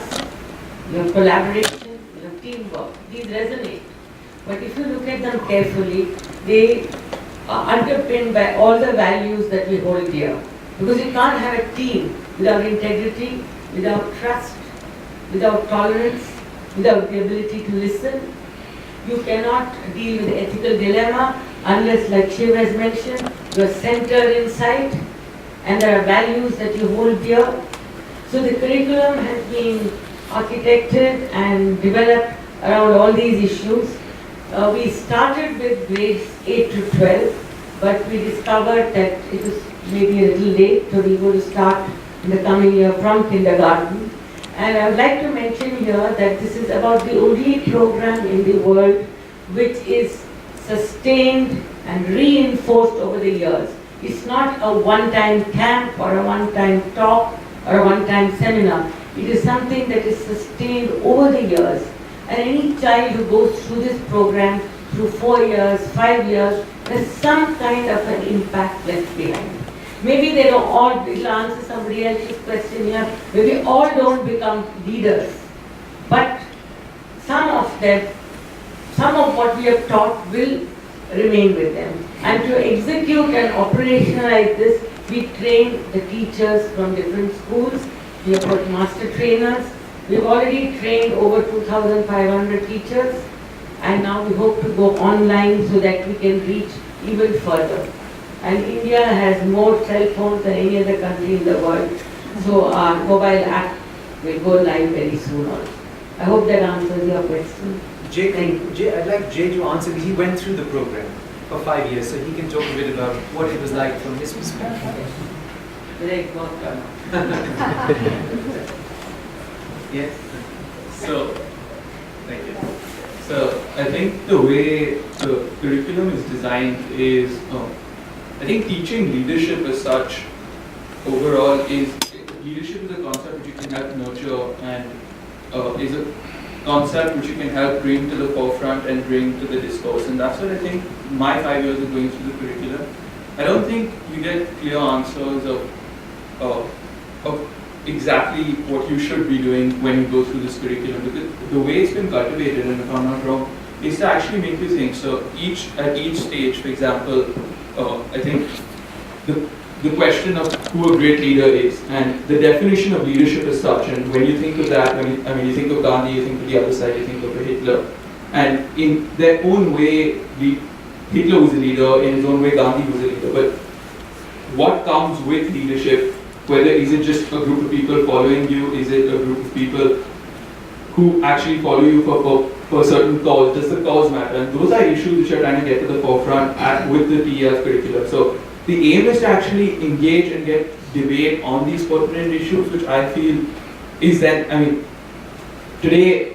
you have collaboration, you have teamwork. These resonate. But if you look at them carefully, they are underpinned by all the values that we hold dear. Because you can't have a team without integrity, without trust, without tolerance, without the ability to listen. You cannot deal with the ethical dilemma unless, like Shiv has mentioned, you are centered inside and there are values that you hold dear. So the curriculum has been architected and developed around all these issues. We started with grades 8 to 12, but we discovered that it was maybe a little late, so we're going to start in the coming year from kindergarten. And I would like to mention here that this is about the only program in the world which is sustained and reinforced over the years. It's not a one-time camp or a one-time talk or a one-time seminar. It is something that is sustained over the years. And any child who goes through this program through 4 years, 5 years, there's some kind of an impact left behind. Maybe they don't all, it'll answer somebody else's question here, maybe all don't become leaders, but some of them, some of what we have taught will remain with them. And to execute and operationalize this, we train the teachers from different schools. We have got master trainers. We've already trained over 2,500 teachers, and now we hope to go online so that we can reach even further. And India has more cell phones than any other country in the world, so our mobile app will go live very soon also. I hope that answers your question. Jay, I'd like Jay to answer, because he went through the program for 5 years, so he can talk a bit about what it was like from his perspective. Great work done. Yes? So, thank you. So, I think the way the curriculum is designed is, I think teaching leadership as such overall is, leadership is a concept which you can help nurture and is a concept which you can help bring to the forefront and bring to the discourse. And that's what I think my 5 years of going through the curriculum. I don't think you get clear answers of exactly what you should be doing when you go through this curriculum, because the way it's been cultivated, and if I'm not wrong, is to actually make you think. So at each stage, for example, I think the question of who a great leader is and the definition of leadership as such, and when you think of that, you think of Gandhi, you think of the other side, you think of Hitler, and in their own way, Hitler was a leader, in his own way Gandhi was a leader, but what comes with leadership, whether is it just a group of people following you, is it a group of people who actually follow you for a certain cause, does the cause matter? And those are issues which are trying to get to the forefront with the TES curriculum. So the aim is to actually engage and get debate on these pertinent issues, which I feel is that, today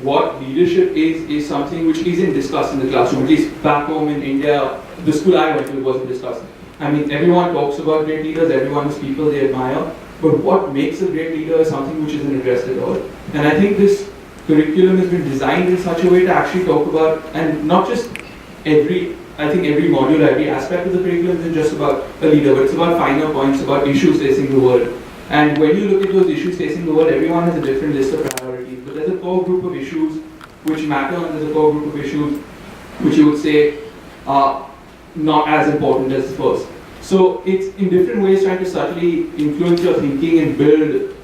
what leadership is something which isn't discussed in the classroom. At least back home in India, the school I went to wasn't discussed. Everyone talks about great leaders, everyone is people they admire, but what makes a great leader is something which isn't addressed at all. And I think this curriculum has been designed in such a way to actually talk about, and not just every module, every aspect of the curriculum isn't just about a leader, but it's about finer points, about issues facing the world. And when you look at those issues facing the world, everyone has a different list of priorities, but there's a core group of issues which matter, and there's a core group of issues which you would say are not as important as the first. So it's in different ways trying to subtly influence your thinking and build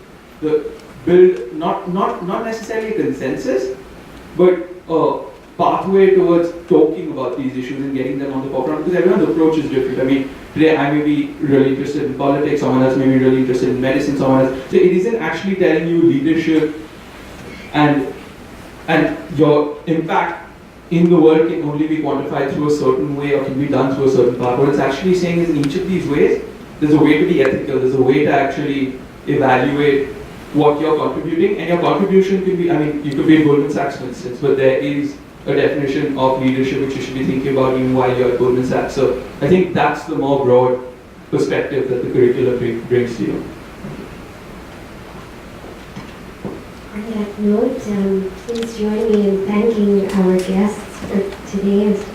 not necessarily a consensus, but a pathway towards talking about these issues and getting them on the forefront, because everyone's approach is different. Today I may be really interested in politics, someone else may be really interested in medicine, someone else. So it isn't actually telling you leadership and your impact in the world can only be quantified through a certain way or can be done through a certain path. What it's actually saying is in each of these ways, there's a way to be ethical, there's a way to actually evaluate what you're contributing, and your contribution can be, you could be at Goldman Sachs for instance, but there is a definition of leadership which you should be thinking about even while you're at Goldman Sachs. So I think that's the more broad perspective that the curriculum brings to you. On that note, please join me in thanking our guests for today, Mr.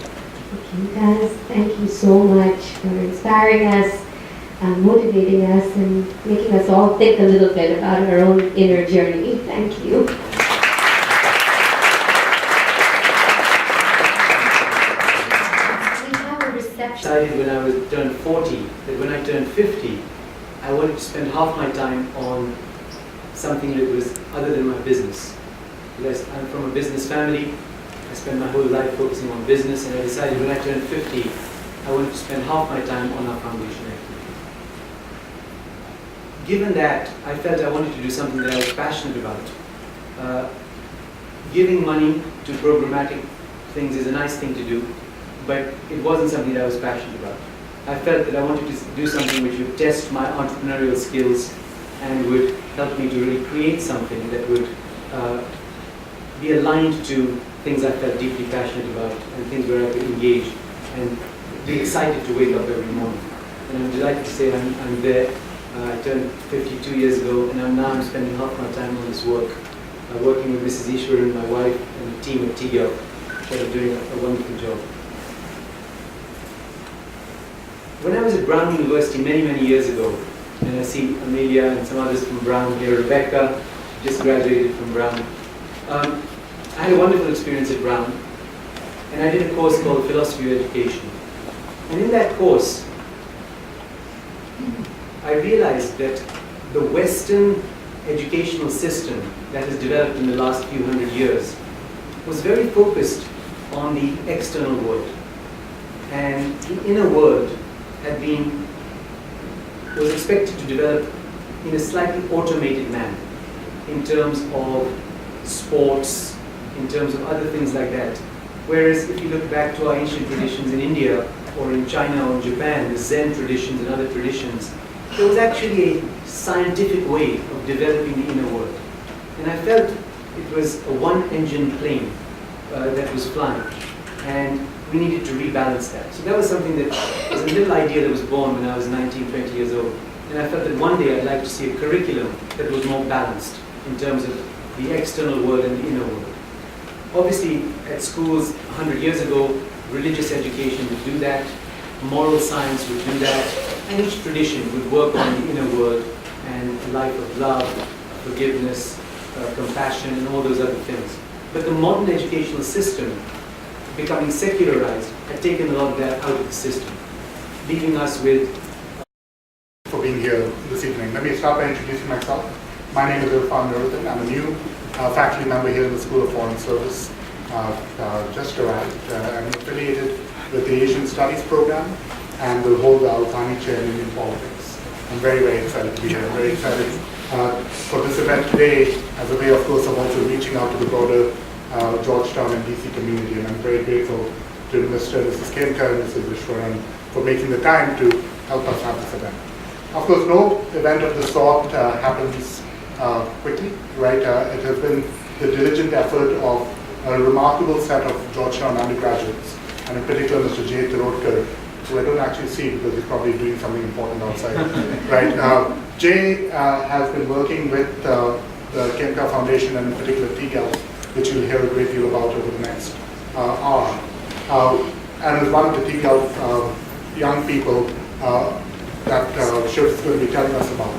Khemka. Thank you so much for inspiring us, motivating us, and making us all think a little bit about our own inner journey. Thank you. We have a reception. Decided when I was turned 40 that when I turned 50, I wanted to spend half my time on something that was other than my business. Because I'm from a business family, I spent my whole life focusing on business, and I decided when I turned 50, I wanted to spend half my time on our foundation activity. Given that, I felt I wanted to do something that I was passionate about. Giving money to programmatic things is a nice thing to do, but it wasn't something that I was passionate about. I felt that I wanted to do something which would test my entrepreneurial skills and would help me to really create something that would be aligned to things I felt deeply passionate about and things where I could engage and be excited to wake up every morning. And I'm delighted to say I'm there. I turned 52 years ago, and I'm spending half my time on this work, working with Mrs. Ishwaran, my wife, and the team at TGAL, that are doing a wonderful job. When I was at Brown University many years ago, and I see Amelia and some others from Brown here, Rebecca, just graduated from Brown. I had a wonderful experience at Brown, and I did a course called Philosophy of Education. And in that course, I realized that the Western educational system that has developed in the last few hundred years was very focused on the external world. And the inner world was expected to develop in a slightly automated manner in terms of sports, in terms of other things like that. Whereas if you look back to our ancient traditions in India or in China or in Japan, the Zen traditions and other traditions, there was actually a scientific way of developing the inner world. And I felt it was a one-engine plane that was flying, and we needed to rebalance that. So that was something that was a little idea that was born when I was 19, 20 years old. And I felt that one day I'd like to see a curriculum that was more balanced in terms of the external world and the inner world. Obviously, at schools 100 years ago, religious education would do that, moral science would do that, and each tradition would work on the inner world and a life of love, forgiveness, compassion, and all those other things. But the modern educational system, becoming secularized, had taken a lot of that out of the system, leaving us with... For being here this evening. Let me start by introducing myself. My name is I'm a new faculty member here in the School of Foreign Service. Just arrived. I'm affiliated with the Asian Studies program and will hold the Al-Thani Chair in Indian Politics. I'm very, very excited to be here. I'm very excited for this event today as a way, of course, of also reaching out to the broader Georgetown and DC community. And I'm very grateful to Mr. and Mrs. Khemka and Mrs. Vishwaran for making the time to help us have this event. Of course, no event of this sort happens quickly, right? It has been the diligent effort of a remarkable set of Georgetown undergraduates, and in particular Mr. J. Tirodkar, who I don't actually see because he's probably doing something important outside, right? Jay has been working with the Khemka Foundation and in particular TGAL, which you'll hear a great deal about over the next hour, and is one of the TGAL young people that Shiv is going to be telling us about.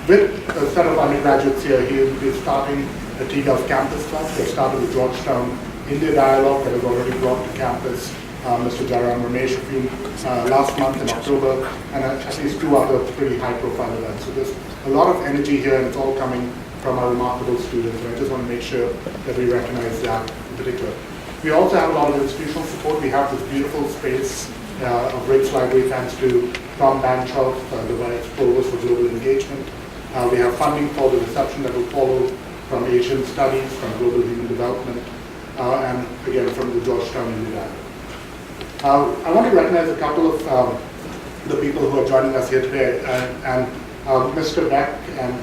With a set of undergraduates here, he will be starting a TGAL campus club. They started the Georgetown India Dialogue that has already brought to campus Mr. Jairam Ramesh a few last month in October, and at least two other pretty high-profile events. So there's a lot of energy here, and it's all coming from our remarkable students, and I just want to make sure that we recognize that in particular. We also have a lot of institutional support. We have this beautiful space of Riggs Library, thanks to Tom Banchoff, the Vice Provost for Global Engagement. We have funding for the reception that will follow from Asian Studies, from Global Human Development, and again from the Georgetown India Dialogue. I want to recognize a couple of the people who are joining us here today, and Mr. Beck and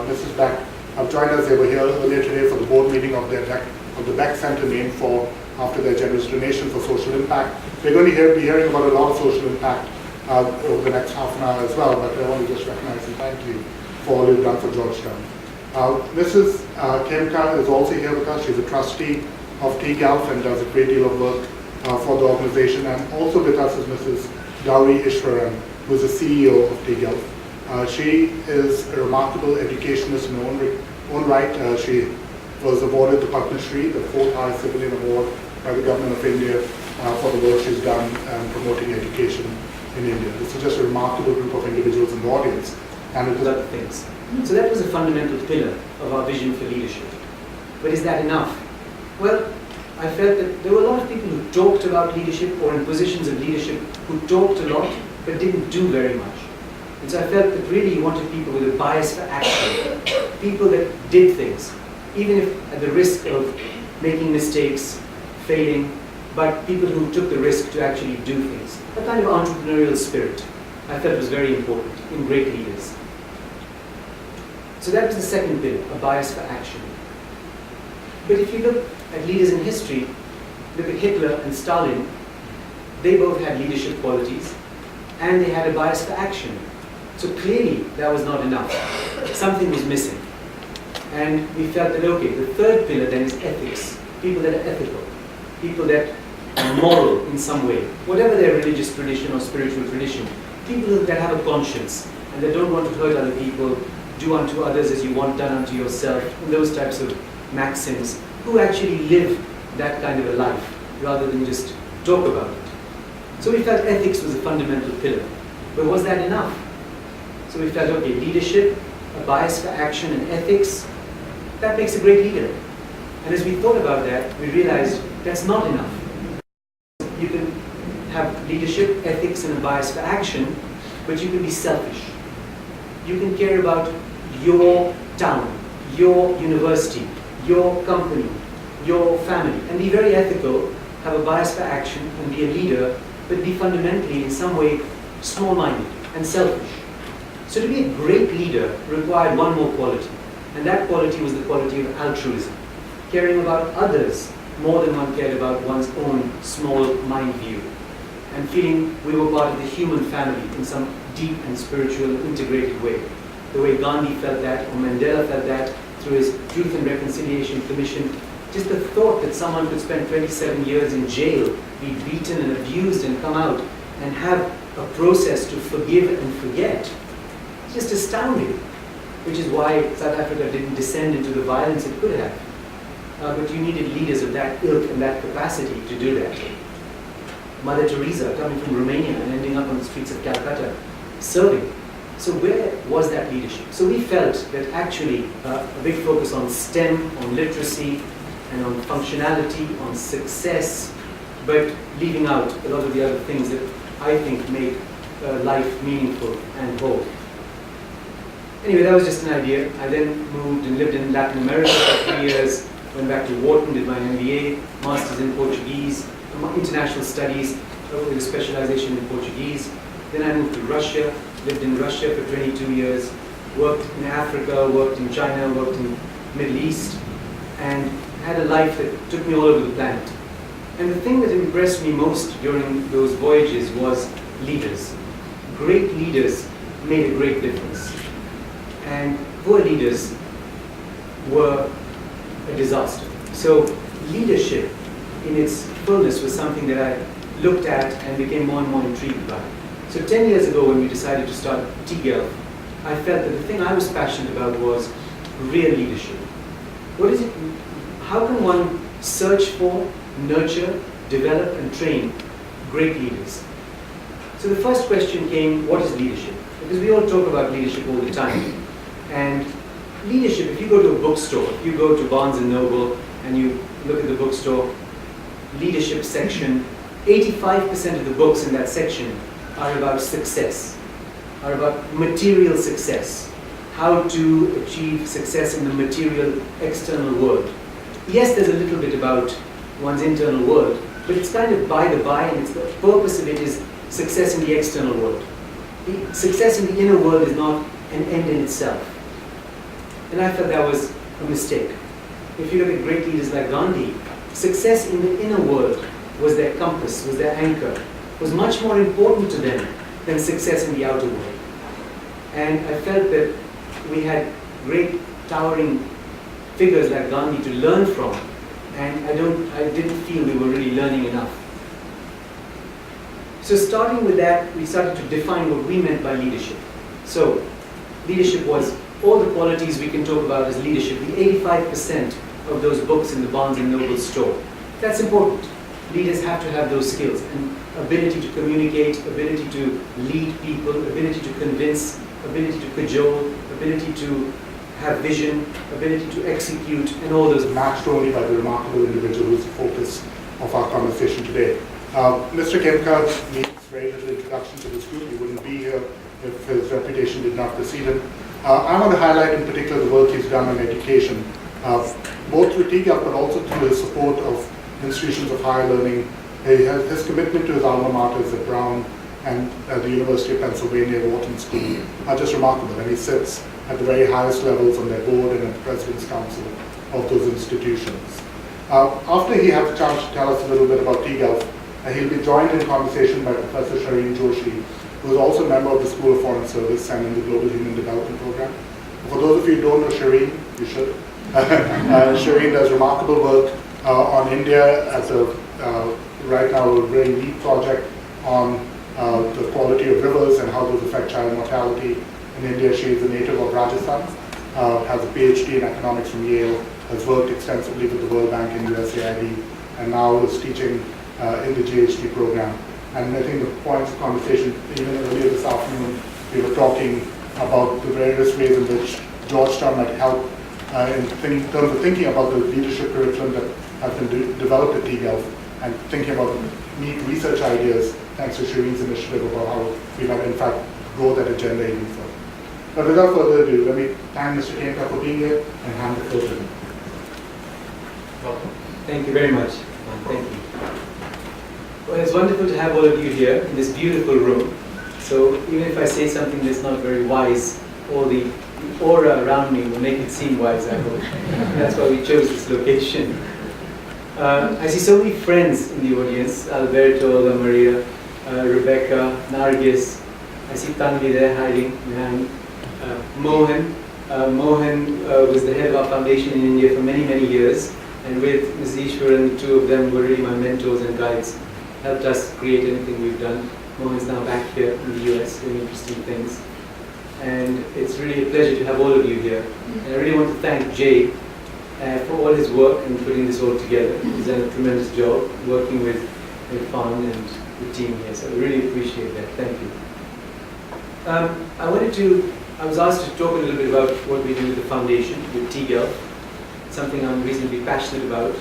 Mrs. Beck have joined us. They were here earlier today for the board meeting of the Beck Center named after their generous donation for social impact. We're going to be hearing about a lot of social impact over the next half an hour as well, but I want to just recognize and thank you for all you've done for Georgetown. Mrs. Khemka is also here with us. She's a trustee of TGALF and does a great deal of work for the organization. And also with us is Mrs. Gauri Ishwaran, who is the CEO of TGALF. She is a remarkable educationist in her own right. She was awarded the Padma Shri, the fourth highest civilian award by the government of India for the work she's done promoting education in India. This is just a remarkable group of individuals in the audience. And it was other things. So that was a fundamental pillar of our vision for leadership. But is that enough? Well, I felt that there were a lot of people who talked about leadership or in positions of leadership who talked a lot but didn't do very much. And so I felt that really you wanted people with a bias for action, people that did things, even if at the risk of making mistakes, failing, but people who took the risk to actually do things. A kind of entrepreneurial spirit I felt was very important in great leaders. So that was the second pillar, a bias for action. But if you look at leaders in history, look at Hitler and Stalin, they both had leadership qualities and they had a bias for action. So clearly that was not enough. Something was missing. And we felt that, okay, the third pillar then is ethics. People that are ethical, people that are moral in some way, whatever their religious tradition or spiritual tradition, people that have a conscience and that don't want to hurt other people, do unto others as you want done unto yourself, and those types of maxims, who actually live that kind of a life rather than just talk about it. So we felt ethics was a fundamental pillar. But was that enough? So we felt, okay, leadership, a bias for action and ethics, that makes a great leader. And as we thought about that, we realized that's not enough. you can have leadership, ethics, and a bias for action, but you can be selfish. You can care about your town, your university, your company, your family, and be very ethical, have a bias for action, and be a leader, but be fundamentally, in some way, small-minded and selfish. So to be a great leader required one more quality, and that quality was the quality of altruism, caring about others more than one cared about one's own small mind view, and feeling we were part of the human family in some deep and spiritual integrated way. The way Gandhi felt that, or Mandela felt that, through his Truth and Reconciliation Commission. Just the thought that someone could spend 27 years in jail, be beaten and abused and come out and have a process to forgive and forget, it's just astounding. Which is why South Africa didn't descend into the violence it could have. But you needed leaders of that ilk and that capacity to do that. Mother Teresa coming from Romania and ending up on the streets of Calcutta, serving. So where was that leadership? So we felt that actually a big focus on STEM, on literacy, and on functionality, on success, but leaving out a lot of the other things that I think make life meaningful and whole. Anyway, that was just an idea. I then moved and lived in Latin America for 3 years, went back to Wharton, did my MBA, Masters in Portuguese, International Studies with a specialization in Portuguese. Then I moved to Russia, lived in Russia for 22 years, worked in Africa, worked in China, worked in Middle East, and had a life that took me all over the planet. And the thing that impressed me most during those voyages was leaders. Great leaders made a great difference. And poor leaders were a disaster. So leadership in its fullness was something that I looked at and became more and more intrigued by. So 10 years ago when we decided to start TGELF, I felt that the thing I was passionate about was real leadership. What is it? How can one search for, nurture, develop and train great leaders? So the first question came, what is leadership? Because we all talk about leadership all the time. And leadership, if you go to a bookstore, if you go to Barnes & Noble and you look at the bookstore leadership section, 85% of the books in that section are about success, are about material success, how to achieve success in the material external world. Yes, there's a little bit about one's internal world, but it's kind of by the by, and it's the purpose of it is success in the external world. The success in the inner world is not an end in itself. And I felt that was a mistake. If you look at great leaders like Gandhi, success in the inner world was their compass, was their anchor, was much more important to them than success in the outer world. And I felt that we had great towering figures like Gandhi to learn from, and I didn't feel we were really learning enough. So starting with that, we started to define what we meant by leadership. So leadership was all the qualities we can talk about as leadership, the 85% of those books in the Barnes & Noble store. That's important. Leaders have to have those skills, and ability to communicate, ability to lead people, ability to convince, ability to cajole, ability to have vision, ability to execute, and all those. Matched only by the remarkable individual who is the focus of our conversation today. Mr. Khemka needs very little introduction to this group. He wouldn't be here if his reputation did not precede him. I want to highlight in particular the work he's done on education, both through TGELF but also through his support of institutions of higher learning. His commitment to his alma maters at Brown and at the University of Pennsylvania Wharton School are just remarkable, and he sits at the very highest levels on their board and at the President's Council of those institutions. After he has a chance to tell us a little bit about TGELF, he'll be joined in conversation by Professor Shireen Joshi, who is also a member of the School of Foreign Service and in the Global Human Development Program. For those of you who don't know Shireen, you should. Shireen does remarkable work on India as right now a very neat project on the quality of rivers and how those affect child mortality. In India, she is a native of Rajasthan, has a PhD in economics from Yale, has worked extensively with the World Bank and USAID, and now is teaching in the GHD program. And I think the points of conversation, even earlier this afternoon, we were talking about the various ways in which Georgetown might help in terms of thinking about the leadership curriculum that has been developed at TGELF and thinking about meet research ideas thanks to Shireen's initiative about how we might in fact grow that agenda even further. But without further ado, let me thank Mr. Khemka for being here and hand the floor to him. Thank you very much. Thank you. Well, it's wonderful to have all of you here in this beautiful room. So even if I say something that's not very wise, all the aura around me will make it seem wise, I hope. That's why we chose this location. I see so many friends in the audience: Alberto, Olga Maria, Rebecca, Nargis. I see Tanvi there hiding behind. Mohan. Mohan was the head of our foundation in India for many, many years. And with Ms. Ishwaran, the two of them were really my mentors and guides, helped us create anything we've done. Mohan's now back here in the US doing interesting things. And it's really a pleasure to have all of you here. And I really want to thank Jay for all his work and putting this all together. He's done a tremendous job working with Irfan and the team here. So I really appreciate that. Thank you. I was asked to talk a little bit about what we do with the foundation, with TGEL, something I'm reasonably passionate about.